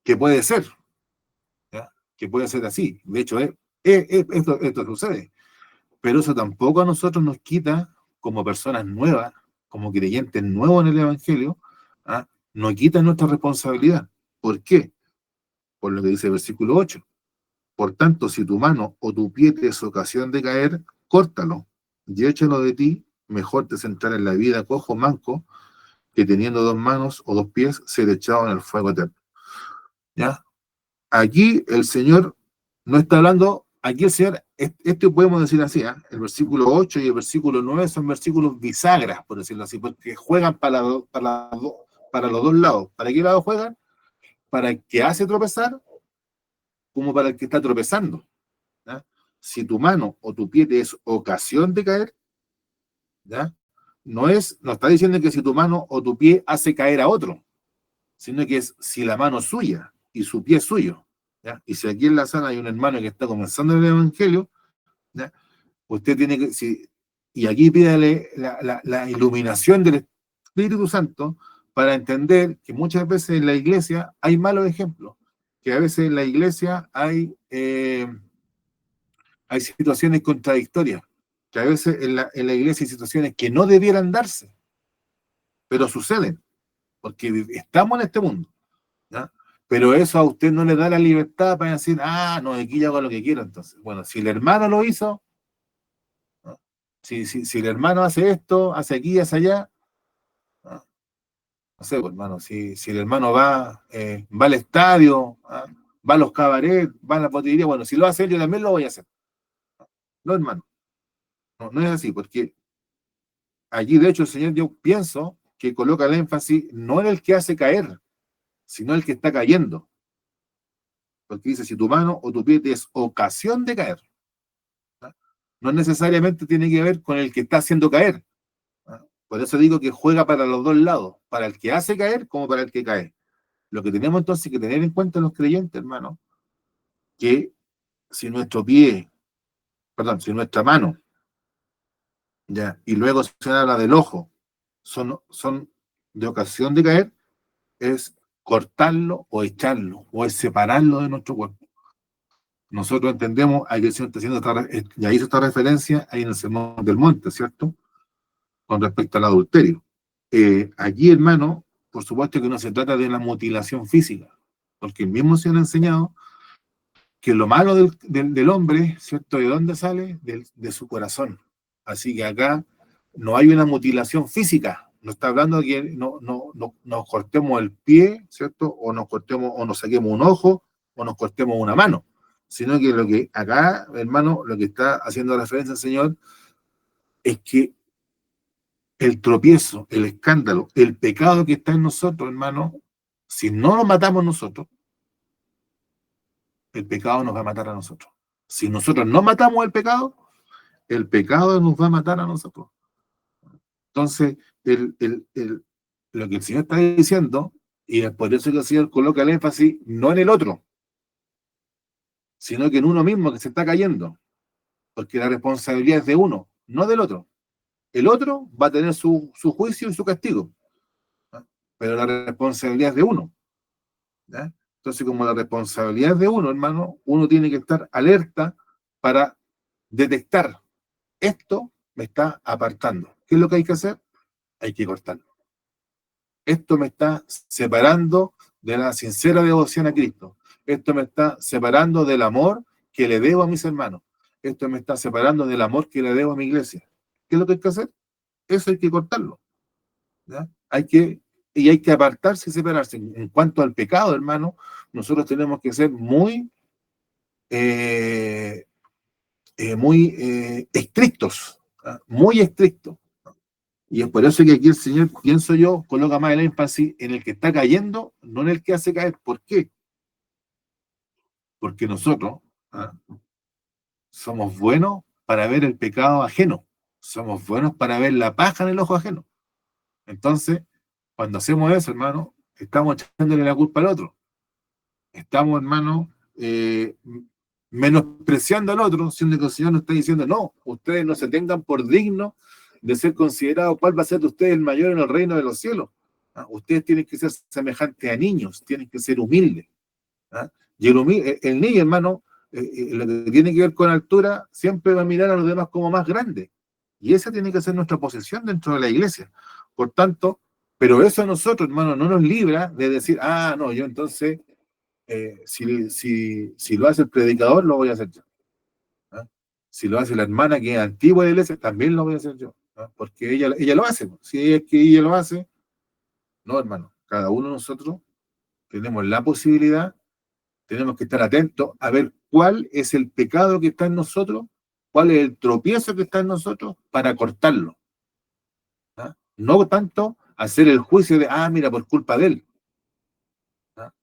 que puede ser, ¿ya? Que puede ser así. De hecho, esto sucede, pero eso tampoco a nosotros nos quita, como personas nuevas, como creyentes nuevos en el Evangelio, ¿ah? No quita nuestra responsabilidad. ¿Por qué? Por lo que dice el versículo 8. Por tanto, si tu mano o tu pie te es ocasión de caer, córtalo y échalo de ti. Mejor te sentar en la vida cojo, manco, que teniendo dos manos o dos pies, ser echado en el fuego eterno. ¿Ya? Aquí el Señor no está hablando, aquí el Señor, esto podemos decir así, ¿eh? El versículo 8 y el versículo 9 son versículos bisagras, por decirlo así, porque juegan para los dos lados. ¿Para qué lado juegan? Para el que hace tropezar, como para el que está tropezando. ¿Ya? Si tu mano o tu pie te es ocasión de caer, ¿ya? No está diciendo que si tu mano o tu pie hace caer a otro, sino que es si la mano es suya y su pie es suyo, ¿ya? Y si aquí en la sala hay un hermano que está comenzando el Evangelio, ¿ya? Usted tiene que, y aquí pídale la iluminación del Espíritu Santo para entender que muchas veces en la iglesia hay malos ejemplos, que a veces en la iglesia hay situaciones contradictorias, que a veces en la iglesia hay situaciones que no debieran darse, pero suceden, porque estamos en este mundo, ¿ya? Pero eso a usted no le da la libertad para decir, ah, no, aquí yo hago lo que quiero. Entonces, bueno, si el hermano lo hizo, ¿no? Si el hermano hace esto, hace aquí, hace allá, ¿no? No sé, pues, hermano, si el hermano va al estadio, ¿ah? Va a los cabarets, va a la botillería, bueno, si lo hace él, yo también lo voy a hacer. No, hermano, no, no es así, porque allí, de hecho, el Señor, yo pienso que coloca el énfasis no en el que hace caer, sino el que está cayendo. Porque dice, si tu mano o tu pie te es ocasión de caer, ¿no? No necesariamente tiene que ver con el que está haciendo caer. ¿No? Por eso digo que juega para los dos lados, para el que hace caer como para el que cae. Lo que tenemos entonces que tener en cuenta los creyentes, hermano, que si nuestro pie, perdón, si nuestra mano, ya, y luego se habla del ojo, son de ocasión de caer, es cortarlo o echarlo, o es separarlo de nuestro cuerpo. Nosotros entendemos, ahí el Señor está haciendo ya hizo esta referencia ahí en el Sermón del Monte, ¿cierto? Con respecto al adulterio. Allí, hermano, por supuesto que no se trata de la mutilación física, porque el mismo Señor ha enseñado que lo malo del hombre, ¿cierto? ¿De dónde sale? De su corazón. Así que acá no hay una mutilación física. No está hablando de que no nos cortemos el pie, ¿cierto? O nos cortemos, o nos saquemos un ojo, o nos cortemos una mano. Sino que lo que acá, hermano, lo que está haciendo referencia el Señor es que el tropiezo, el escándalo, el pecado que está en nosotros, hermano, si no lo matamos nosotros, el pecado nos va a matar a nosotros. Si nosotros no matamos el pecado nos va a matar a nosotros. Entonces, lo que el Señor está diciendo, y es por eso que el Señor coloca el énfasis no en el otro, sino que en uno mismo que se está cayendo, porque la responsabilidad es de uno, no del otro. El otro va a tener su juicio y su castigo, ¿no? Pero la responsabilidad es de uno, ¿ya? Entonces, como la responsabilidad es de uno, hermano, uno tiene que estar alerta para detectar, esto me está apartando. ¿Qué es lo que hay que hacer? Hay que cortarlo. Esto me está separando de la sincera devoción a Cristo. Esto me está separando del amor que le debo a mis hermanos. Esto me está separando del amor que le debo a mi iglesia. ¿Qué es lo que hay que hacer? Eso hay que cortarlo, ¿ya? Hay que apartarse y separarse. En cuanto al pecado, hermano, nosotros tenemos que ser eh, muy estrictos, ¿ya? Muy estrictos. Y es por eso que aquí el Señor, pienso yo, coloca más el énfasis en el que está cayendo, no en el que hace caer. ¿Por qué? Porque nosotros, ¿ah?, somos buenos para ver el pecado ajeno. Somos buenos para ver la paja en el ojo ajeno. Entonces, cuando hacemos eso, hermano, estamos echándole la culpa al otro. Estamos, hermano, menospreciando al otro, siendo que el Señor nos está diciendo, no, ustedes no se tengan por dignos de ser considerados cuál va a ser de ustedes el mayor en el reino de los cielos. ¿Ah? Ustedes tienen que ser semejantes a niños, tienen que ser humildes. ¿Ah? Y el niño, hermano, lo que tiene que ver con altura, siempre va a mirar a los demás como más grandes. Y esa tiene que ser nuestra posición dentro de la iglesia. Por tanto, pero eso a nosotros, hermano, no nos libra de decir, ah, no, yo entonces si lo hace el predicador, lo voy a hacer yo. ¿Ah? Si lo hace la hermana que es antigua de la iglesia, también lo voy a hacer yo. ¿Ah? Porque ella lo hace. Si es que ella lo hace, no, hermano. Cada uno de nosotros tenemos la posibilidad, tenemos que estar atentos a ver cuál es el pecado que está en nosotros, cuál es el tropiezo que está en nosotros para cortarlo. ¿Ah? No tanto hacer el juicio de, ah, mira, por culpa de él. ¿Ah?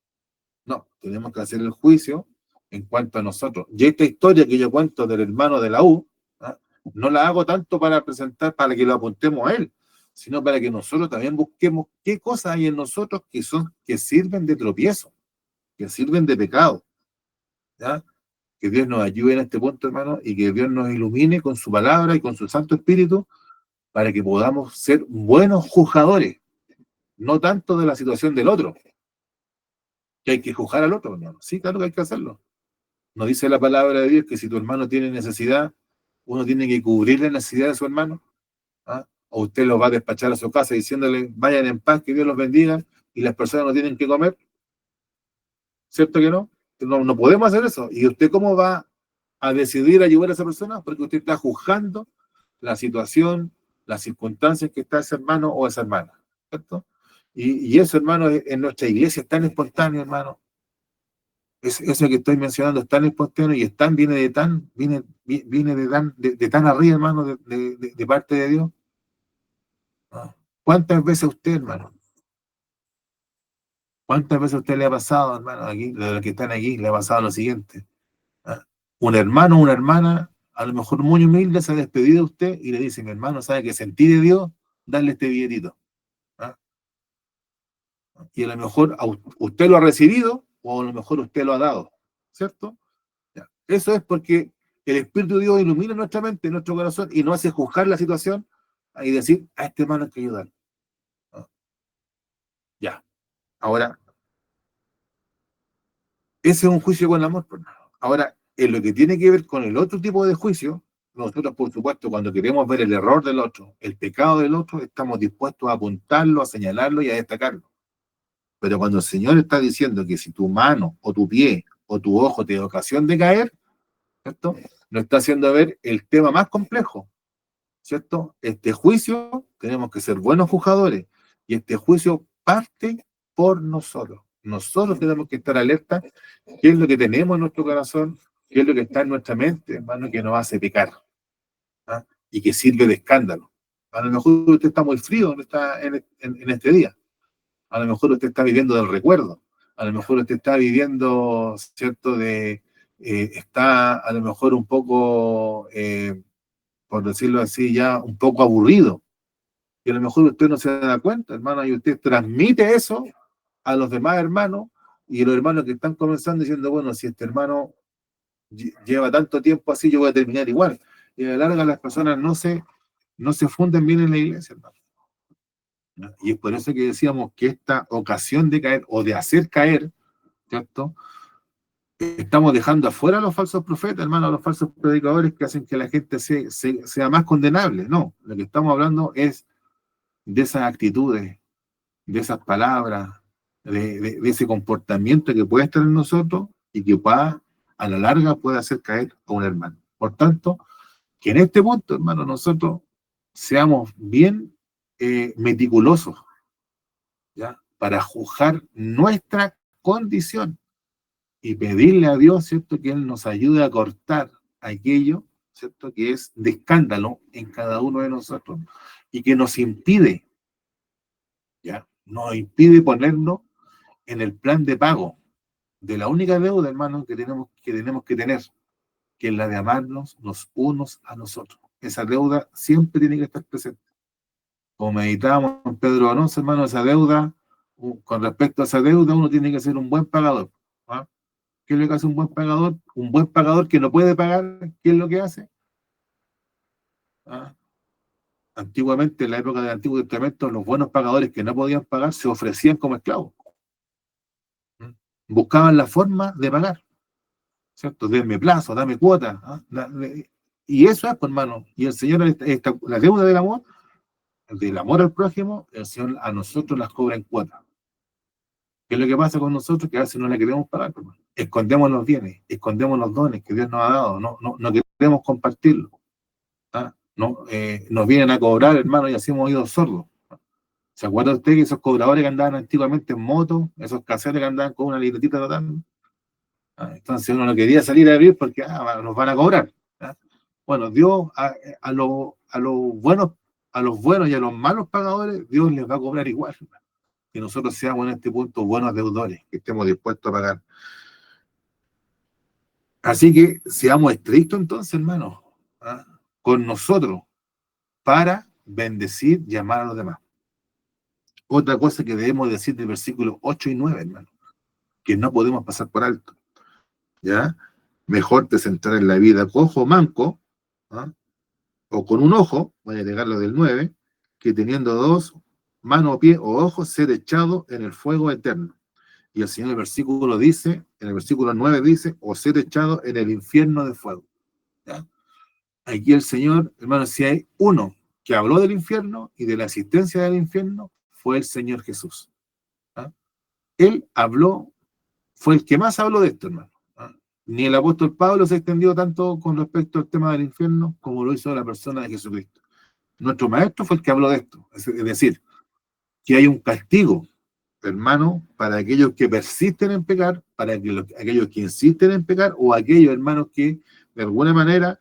No, tenemos que hacer el juicio en cuanto a nosotros. Y esta historia que yo cuento del hermano de la U, ¿ah?, no la hago tanto para presentar, para que lo apuntemos a él, sino para que nosotros también busquemos qué cosas hay en nosotros que sirven de tropiezo, que sirven de pecado, ¿ya? Que Dios nos ayude en este punto, hermano, y que Dios nos ilumine con su palabra y con su Santo Espíritu para que podamos ser buenos juzgadores, no tanto de la situación del otro, que hay que juzgar al otro, hermano. Sí, claro que hay que hacerlo. ¿No dice la palabra de Dios que si tu hermano tiene necesidad, uno tiene que cubrir la necesidad de su hermano? ¿Ah? O usted lo va a despachar a su casa diciéndole, vayan en paz, que Dios los bendiga, y las personas no tienen que comer. ¿Cierto que no? No podemos hacer eso. ¿Y usted cómo va a decidir ayudar a esa persona? Porque usted está juzgando la situación, las circunstancias que está ese hermano o esa hermana, ¿cierto? Y eso, hermano, en nuestra iglesia es tan espontáneo, hermano. Eso que estoy mencionando es tan espontáneo y viene de tan arriba, hermano, de parte de Dios. ¿No? ¿Cuántas veces a usted, hermano? ¿Cuántas veces a usted le ha pasado, hermano, aquí, de los que están aquí, le ha pasado lo siguiente? ¿Ah? Un hermano o una hermana, a lo mejor muy humilde, se ha despedido de usted y le dice, mi hermano, ¿sabe que sentí de Dios? Darle este billetito. ¿Ah? Y a lo mejor usted lo ha recibido o a lo mejor usted lo ha dado, ¿cierto? Ya. Eso es porque el Espíritu de Dios ilumina nuestra mente, nuestro corazón y nos hace juzgar la situación y decir, a este hermano hay que ayudar. ¿Ah? Ya. Ahora, ese es un juicio con el amor. Pues. Ahora, en lo que tiene que ver con el otro tipo de juicio, nosotros, por supuesto, cuando queremos ver el error del otro, el pecado del otro, estamos dispuestos a apuntarlo, a señalarlo y a destacarlo. Pero cuando el Señor está diciendo que si tu mano o tu pie o tu ojo te da ocasión de caer, ¿cierto? Nos está haciendo ver el tema más complejo, ¿cierto? Este juicio, tenemos que ser buenos juzgadores y este juicio parte por nosotros. Nosotros tenemos que estar alerta qué es lo que tenemos en nuestro corazón, qué es lo que está en nuestra mente, hermano, que nos hace pecar. ¿Ah? Y que sirve de escándalo. A lo mejor usted está muy frío en este día. A lo mejor usted está viviendo del recuerdo. A lo mejor usted está viviendo, ¿cierto? Está a lo mejor un poco, por decirlo así, ya un poco aburrido. Y a lo mejor usted no se da cuenta, hermano, y usted transmite eso a los demás hermanos y los hermanos que están comenzando diciendo, bueno, si este hermano lleva tanto tiempo así, yo voy a terminar igual. Y a la larga las personas no se funden bien en la iglesia, hermano. ¿No? Y es por eso que decíamos que esta ocasión de caer o de hacer caer, ¿cierto? Estamos dejando afuera a los falsos profetas, hermano, a los falsos predicadores que hacen que la gente sea más condenable. No, lo que estamos hablando es de esas actitudes, de esas palabras, de ese comportamiento que puede estar en nosotros y que a la larga puede hacer caer a un hermano. Por tanto, que en este punto, hermano, nosotros seamos bien meticulosos, ¿ya? Para juzgar nuestra condición y pedirle a Dios, ¿cierto?, que Él nos ayude a cortar aquello, ¿cierto?, que es de escándalo en cada uno de nosotros y que nos impide, ¿ya? Nos impide ponernos en el plan de pago de la única deuda, hermano, que tenemos que tener, que es la de amarnos los unos a los otros. Esa deuda siempre tiene que estar presente. Como meditábamos en Pedro Alonso, hermano, esa deuda, con respecto a esa deuda, uno tiene que ser un buen pagador. ¿Ah? ¿Qué es lo que hace un buen pagador? Un buen pagador que no puede pagar, ¿qué es lo que hace? ¿Ah? Antiguamente, en la época del Antiguo Testamento, los buenos pagadores que no podían pagar se ofrecían como esclavos. ¿Mm? Buscaban la forma de pagar, ¿cierto? Denme plazo, dame cuota. ¿Ah? Y eso es, pues, hermano. Y el Señor, la deuda del amor al prójimo, el Señor a nosotros las cobra en cuota. ¿Qué es lo que pasa con nosotros? Que a veces no le queremos pagar. Pues, escondemos los bienes, escondemos los dones que Dios nos ha dado, no queremos compartirlo. ¿Ah? No, nos vienen a cobrar, hermano, y así hemos ido sordos. ¿Se acuerda usted que esos cobradores que andaban antiguamente en moto, esos caseros que andaban con una libretita tratando? Entonces uno no quería salir a abrir porque nos van a cobrar. ¿Ah? Bueno, Dios a los buenos y a los malos pagadores, Dios les va a cobrar igual. Que nosotros seamos en este punto buenos deudores, que estemos dispuestos a pagar. Así que seamos estrictos entonces, hermanos, ¿ah? Con nosotros, para bendecir y amar a los demás. Otra cosa que debemos decir del versículo 8 y 9, hermano, que no podemos pasar por alto, ¿ya? Mejor te centrar en la vida cojo o manco, ¿ah? O con un ojo, voy a agregarlo del 9, que teniendo dos, mano, pie o ojo, ser echado en el fuego eterno. Y el Señor en el versículo 9 dice, o ser echado en el infierno de fuego. ¿Ya? Aquí el Señor, hermano, si hay uno que habló del infierno y de la existencia del infierno, fue el Señor Jesús. ¿Ya? Él habló fue el que más habló de esto, hermano. ¿Ah? Ni el apóstol Pablo se extendió tanto con respecto al tema del infierno como lo hizo la persona de Jesucristo. Nuestro maestro fue el que habló de esto, es decir, que hay un castigo, hermano, para aquellos que persisten en pecar, para aquellos que insisten en pecar, o aquellos hermanos que de alguna manera,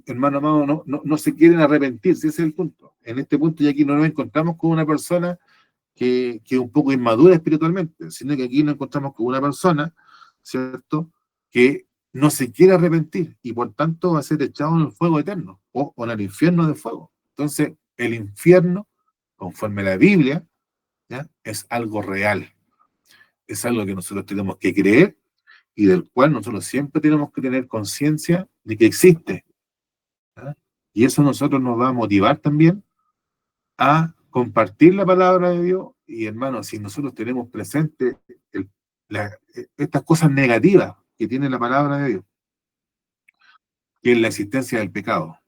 hermano amado, no se quieren arrepentir, si ese es el punto. En este punto, y aquí no nos encontramos con una persona que es un poco inmadura espiritualmente, sino que aquí nos encontramos con una persona, ¿cierto?, que no se quiere arrepentir y por tanto va a ser echado en el fuego eterno o en el infierno de fuego. Entonces, el infierno, conforme a la Biblia, ¿ya?, es algo real, es algo que nosotros tenemos que creer y del cual nosotros siempre tenemos que tener conciencia de que existe. ¿Ya? Y eso a nosotros nos va a motivar también a compartir la palabra de Dios. Y hermanos, si nosotros tenemos presente estas cosas negativas que tiene la palabra de Dios, que es la existencia del pecado,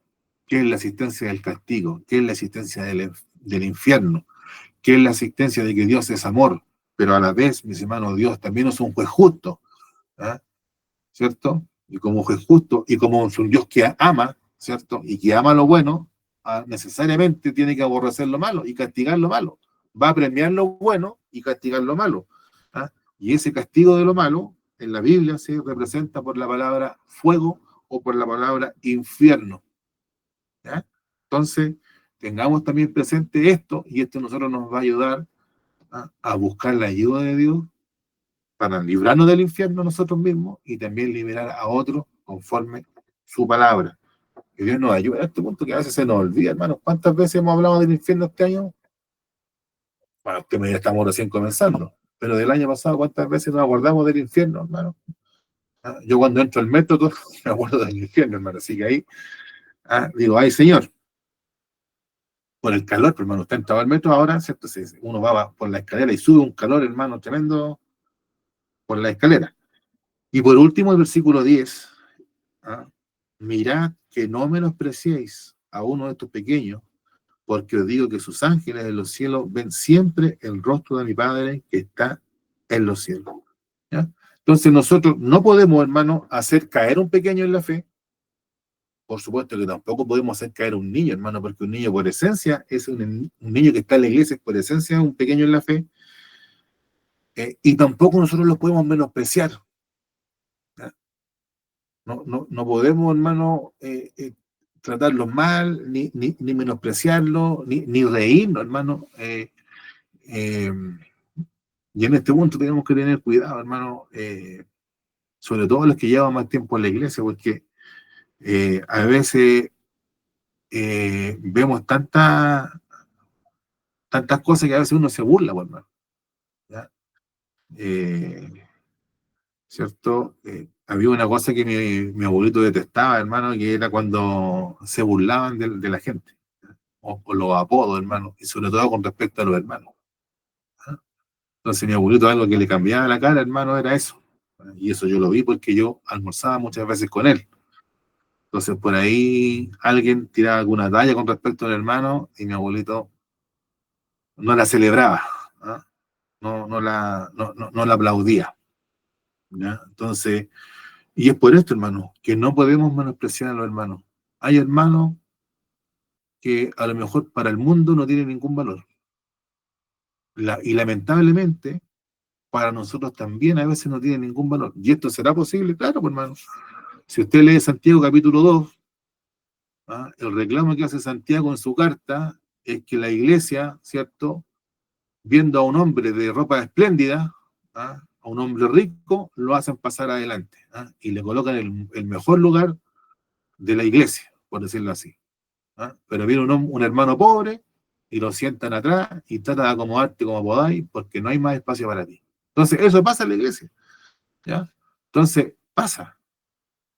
que es la existencia del castigo, que es la existencia del infierno, que es la existencia de que Dios es amor, pero a la vez, mis hermanos, Dios también es un juez justo, ¿eh? ¿Cierto? Y como juez justo, y como es un Dios que ama, ¿cierto? Y que ama lo bueno, necesariamente tiene que aborrecer lo malo y castigar lo malo. Va a premiar lo bueno y castigar lo malo. ¿Ah? Y ese castigo de lo malo, en la Biblia se representa por la palabra fuego o por la palabra infierno. ¿Ya? Entonces, tengamos también presente esto, y esto a nosotros nos va a ayudar a buscar la ayuda de Dios para librarnos del infierno nosotros mismos y también liberar a otros conforme su palabra. Que Dios nos ayude a este punto que a veces se nos olvida, hermanos. ¿Cuántas veces hemos hablado del infierno este año? Bueno, este mes ya estamos recién comenzando, pero del año pasado, ¿cuántas veces nos acordamos del infierno, hermano? Yo cuando entro al metro, me acuerdo del infierno, hermano. Así que ahí digo, ay, Señor, por el calor, pero hermano, usted entraba al metro ahora, ¿cierto? Uno va por la escalera y sube un calor, hermano, tremendo por la escalera. Y por último, el versículo 10. ¿Ah? Mirad que no menospreciéis a uno de estos pequeños, porque os digo que sus ángeles en los cielos ven siempre el rostro de mi Padre que está en los cielos. ¿Ya? Entonces nosotros no podemos, hermano, hacer caer un pequeño en la fe. Por supuesto que tampoco podemos hacer caer a un niño, hermano, porque un niño por esencia es un niño que está en la iglesia, es por esencia un pequeño en la fe, y tampoco nosotros los podemos menospreciar. ¿Ya? No podemos, hermano, tratarlos mal, ni menospreciarlos, ni reírnos, hermano. Y en este punto tenemos que tener cuidado, hermano, sobre todo los que llevan más tiempo en la iglesia, porque a veces vemos tantas cosas que a veces uno se burla, pues, hermano. ¿Ya? Eh, ¿Cierto? Había una cosa que mi abuelito detestaba, hermano, que era cuando se burlaban de la gente, o los apodos, hermano, y sobre todo con respecto a los hermanos. ¿Ah? Entonces mi abuelito algo que le cambiaba la cara, hermano, era eso. Y eso yo lo vi porque yo almorzaba muchas veces con él. Entonces por ahí alguien tiraba alguna talla con respecto al hermano y mi abuelito no la celebraba, ¿ah? No la aplaudía. ¿Ya? Entonces, y es por esto, hermano, que no podemos menospreciar a los hermanos. Hay hermanos que a lo mejor para el mundo no tienen ningún valor. Y lamentablemente, para nosotros también a veces no tienen ningún valor. ¿Y esto será posible? Claro, pues, hermano. Si usted lee Santiago capítulo 2, el reclamo que hace Santiago en su carta es que la iglesia, ¿cierto?, viendo a un hombre de ropa espléndida, a un hombre rico, lo hacen pasar adelante, y le colocan el mejor lugar de la iglesia, por decirlo así. Pero viene un hermano pobre y lo sientan atrás y trata de acomodarte como podáis porque no hay más espacio para ti. Entonces, eso pasa en la iglesia. ¿Ya? Entonces, pasa.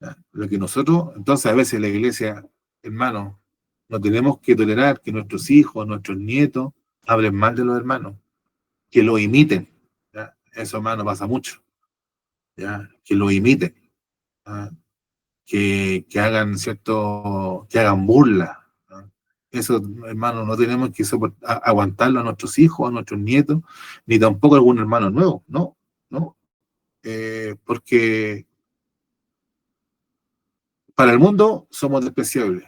¿Ya? Lo que nosotros, entonces a veces la iglesia, hermano, no tenemos que tolerar que nuestros hijos, nuestros nietos, hablen mal de los hermanos, que lo imiten. ¿Ya? Eso, hermano, pasa mucho. ¿Ya? Que lo imiten. ¿Ya? Que hagan, ¿cierto? Que hagan burla. ¿Ya? Eso, hermano, no tenemos que aguantarlo a nuestros hijos, a nuestros nietos, ni tampoco a algún hermano nuevo, no, no, porque para el mundo somos despreciables,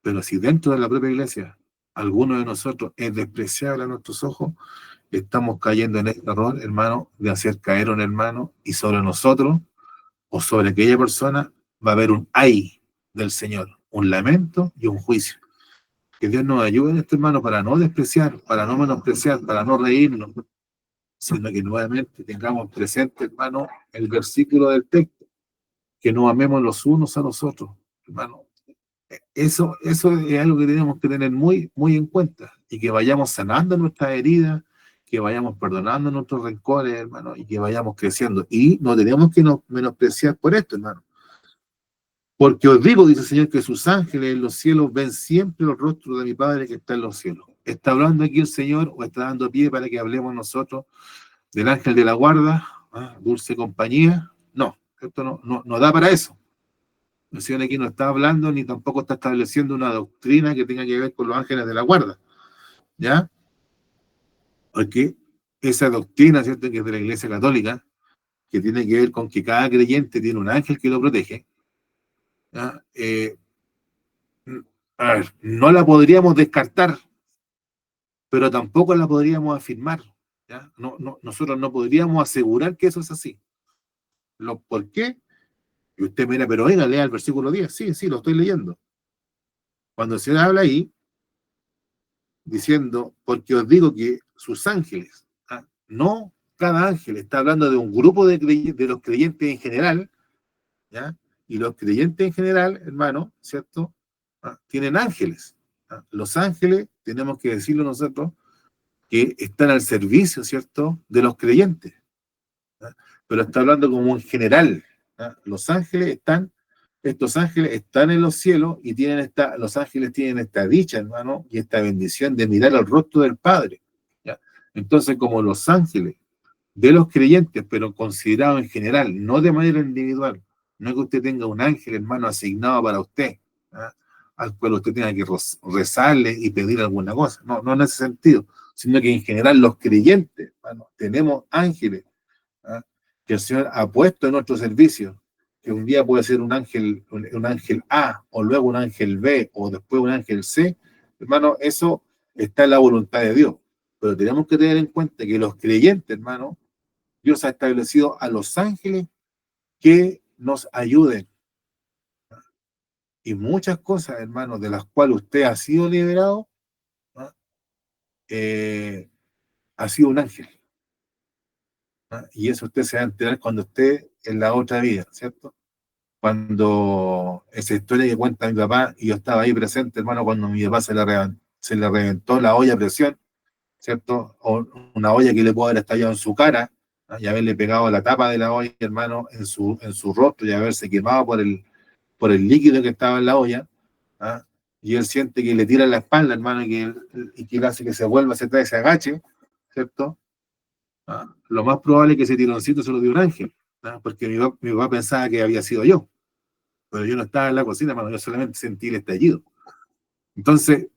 pero si dentro de la propia iglesia alguno de nosotros es despreciable a nuestros ojos, estamos cayendo en este error, hermano, de hacer caer a un hermano y sobre nosotros o sobre aquella persona va a haber un ay del Señor, un lamento y un juicio. Que Dios nos ayude en esto, hermano, para no despreciar, para no menospreciar, para no reírnos, sino que nuevamente tengamos presente, hermano, el versículo del texto, que nos amemos los unos a los otros, hermano. Eso es algo que tenemos que tener muy, muy en cuenta y que vayamos sanando nuestras heridas, que vayamos perdonando nuestros rencores, hermano, y que vayamos creciendo. Y no tenemos que menospreciar por esto, hermano. Porque os digo, dice el Señor, que sus ángeles en los cielos ven siempre los rostros de mi Padre que está en los cielos. ¿Está hablando aquí el Señor o está dando pie para que hablemos nosotros del ángel de la guarda, dulce compañía? No, esto no da para eso. El Señor aquí no está hablando ni tampoco está estableciendo una doctrina que tenga que ver con los ángeles de la guarda, ¿ya? Porque esa doctrina, ¿cierto?, que es de la Iglesia Católica, que tiene que ver con que cada creyente tiene un ángel que lo protege, ¿ya? A ver, no la podríamos descartar, pero tampoco la podríamos afirmar, ¿ya? Nosotros no podríamos asegurar que eso es así. ¿Por qué? Y usted mira, pero oiga, lea el versículo 10. Sí, lo estoy leyendo. Cuando se habla ahí, diciendo, porque os digo que sus ángeles, no cada ángel, está hablando de un grupo de los creyentes en general, ¿ya? Y los creyentes en general, hermano, ¿cierto? Tienen ángeles. Los ángeles, tenemos que decirlo nosotros, que están al servicio, ¿cierto?, de los creyentes. Pero está hablando como en general. Estos ángeles están en los cielos y los ángeles tienen esta dicha, hermano, y esta bendición de mirar al rostro del Padre, ¿ya? Entonces, como los ángeles de los creyentes, pero considerados en general, no de manera individual, no es que usted tenga un ángel, hermano, asignado para usted, ¿ya?, al cual usted tenga que rezarle y pedir alguna cosa, no en ese sentido, sino que en general los creyentes, hermano, tenemos ángeles, ¿ah?, que el Señor ha puesto en nuestro servicio, que un día puede ser un ángel A, o luego un ángel B, o después un ángel C, hermano, eso está en la voluntad de Dios. Pero tenemos que tener en cuenta que los creyentes, hermano, Dios ha establecido a los ángeles que nos ayuden. Y muchas cosas, hermano, de las cuales usted ha sido liberado, ¿no?, ha sido un ángel. Y eso usted se va a enterar cuando esté en la otra vida, ¿cierto? Cuando esa historia que cuenta mi papá, y yo estaba ahí presente, hermano, cuando mi papá se le reventó la olla a presión, ¿cierto? O una olla que le pudo haber estallado en su cara, y haberle pegado la tapa de la olla, hermano, en su rostro, y haberse quemado por el líquido que estaba en la olla, ¿ah? Y él siente que le tira la espalda, hermano, y que él hace que se vuelva hacia atrás y se agache, ¿cierto? Lo más probable es que ese tironcito se lo dio un ángel, porque mi papá pensaba que había sido yo, pero yo no estaba en la cocina, hermano, yo solamente sentí el estallido. Entonces,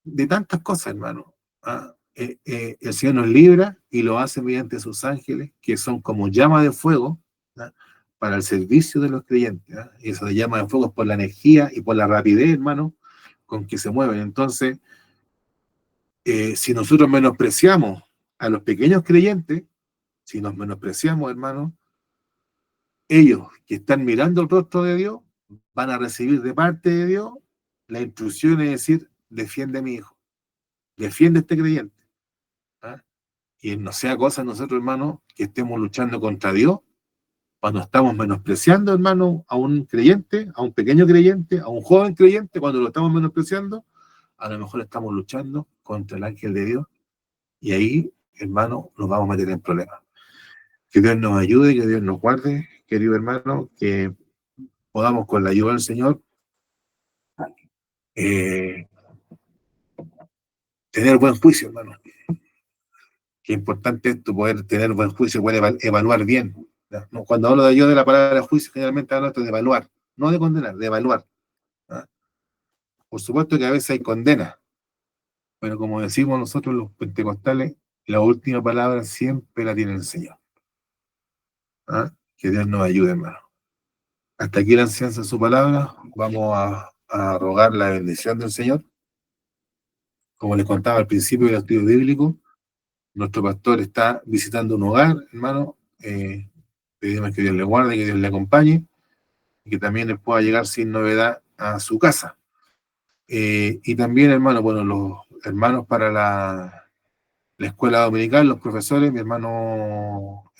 de tantas cosas, hermano, el Señor nos libra y lo hace mediante sus ángeles, que son como llamas de fuego, ¿ah?, para el servicio de los creyentes. Y eso de llama de fuego es por la energía y por la rapidez, hermano, con que se mueven. Entonces, si nosotros menospreciamos a los pequeños creyentes, si nos menospreciamos, hermano, ellos que están mirando el rostro de Dios van a recibir de parte de Dios la instrucción de decir, defiende a mi hijo, defiende a este creyente. Y no sea cosa nosotros, hermano, que estemos luchando contra Dios cuando estamos menospreciando, hermano, a un creyente, a un pequeño creyente, a un joven creyente, cuando lo estamos menospreciando, a lo mejor estamos luchando contra el ángel de Dios y ahí, hermano, nos vamos a meter en problemas. Que Dios nos ayude, que Dios nos guarde, querido hermano, que podamos con la ayuda del Señor tener buen juicio, hermano. Qué importante esto, poder tener buen juicio, poder evaluar bien. ¿No? Cuando hablo de yo de la palabra juicio, generalmente hablo de evaluar, no de condenar, de evaluar. ¿No? Por supuesto que a veces hay condena, Pero como decimos nosotros los pentecostales, la última palabra siempre la tiene el Señor. ¿Ah? Que Dios nos ayude, hermano. Hasta aquí la enseñanza de su palabra. Vamos a rogar la bendición del Señor. Como les contaba al principio del estudio bíblico, nuestro pastor está visitando un hogar, hermano. Pedimos que Dios le guarde, que Dios le acompañe y que también les pueda llegar sin novedad a su casa. Y también, hermano, bueno, los hermanos para la escuela dominical, los profesores, mi hermano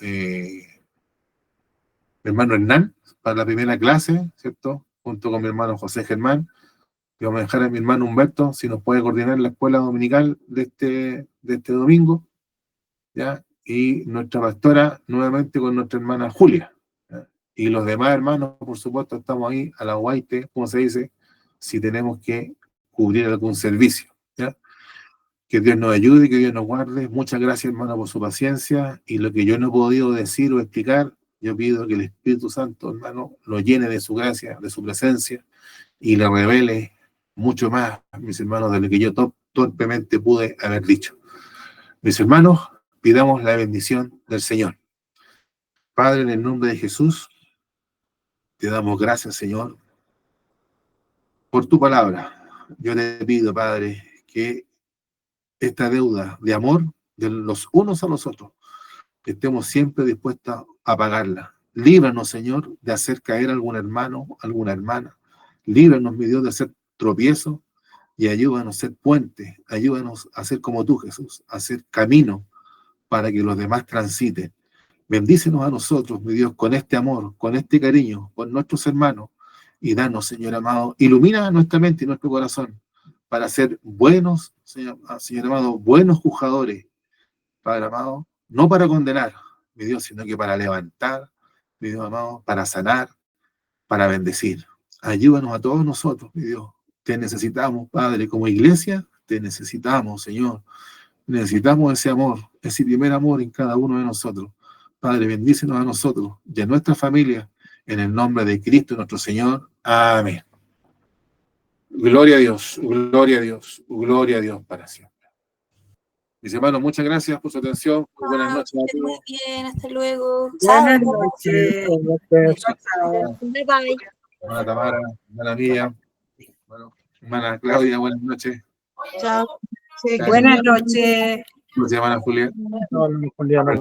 Hernán, para la primera clase, ¿cierto? Junto con mi hermano José Germán. Y vamos a dejar a mi hermano Humberto, si nos puede coordinar la escuela dominical de este domingo, ¿ya? Y nuestra pastora, nuevamente con nuestra hermana Julia, ¿ya? Y los demás hermanos, por supuesto, estamos ahí a la guaite, como se dice, si tenemos que cubrir algún servicio, ¿ya? Que Dios nos ayude, que Dios nos guarde. Muchas gracias, hermano, por su paciencia. Y lo que yo no he podido decir o explicar, yo pido que el Espíritu Santo, hermano, lo llene de su gracia, de su presencia, y le revele mucho más, mis hermanos, de lo que yo torpemente pude haber dicho. Mis hermanos, pidamos la bendición del Señor. Padre, en el nombre de Jesús, te damos gracias, Señor, por tu palabra. Yo te pido, Padre, que esta deuda de amor de los unos a los otros, que estemos siempre dispuestos a pagarla. Líbranos, Señor, de hacer caer a algún hermano, alguna hermana. Líbranos, mi Dios, de hacer tropiezo y ayúdanos a ser puente. Ayúdanos a ser como tú, Jesús, a hacer camino para que los demás transiten. Bendícenos a nosotros, mi Dios, con este amor, con este cariño, con nuestros hermanos, y danos, Señor amado, ilumina nuestra mente y nuestro corazón para ser buenos, Señor amado, buenos juzgadores, Padre amado, no para condenar, mi Dios, sino que para levantar, mi Dios amado, para sanar, para bendecir. Ayúdanos a todos nosotros, mi Dios. Te necesitamos, Padre, como iglesia, te necesitamos, Señor. Necesitamos ese amor, ese primer amor en cada uno de nosotros. Padre, bendícenos a nosotros y a nuestra familia, en el nombre de Cristo nuestro Señor. Amén. Gloria a Dios, gloria a Dios, gloria a Dios para siempre. Mis hermanos, muchas gracias por su atención. Muy buenas noches a todos. Muy bien, hasta luego. Buenas noches. Bye bye. Hermana Tamara, hermana Mía, bueno, hermana Claudia, buenas noches. Chao. Buenas noches. Gracias, hermana Julia. Julia, nos vemos.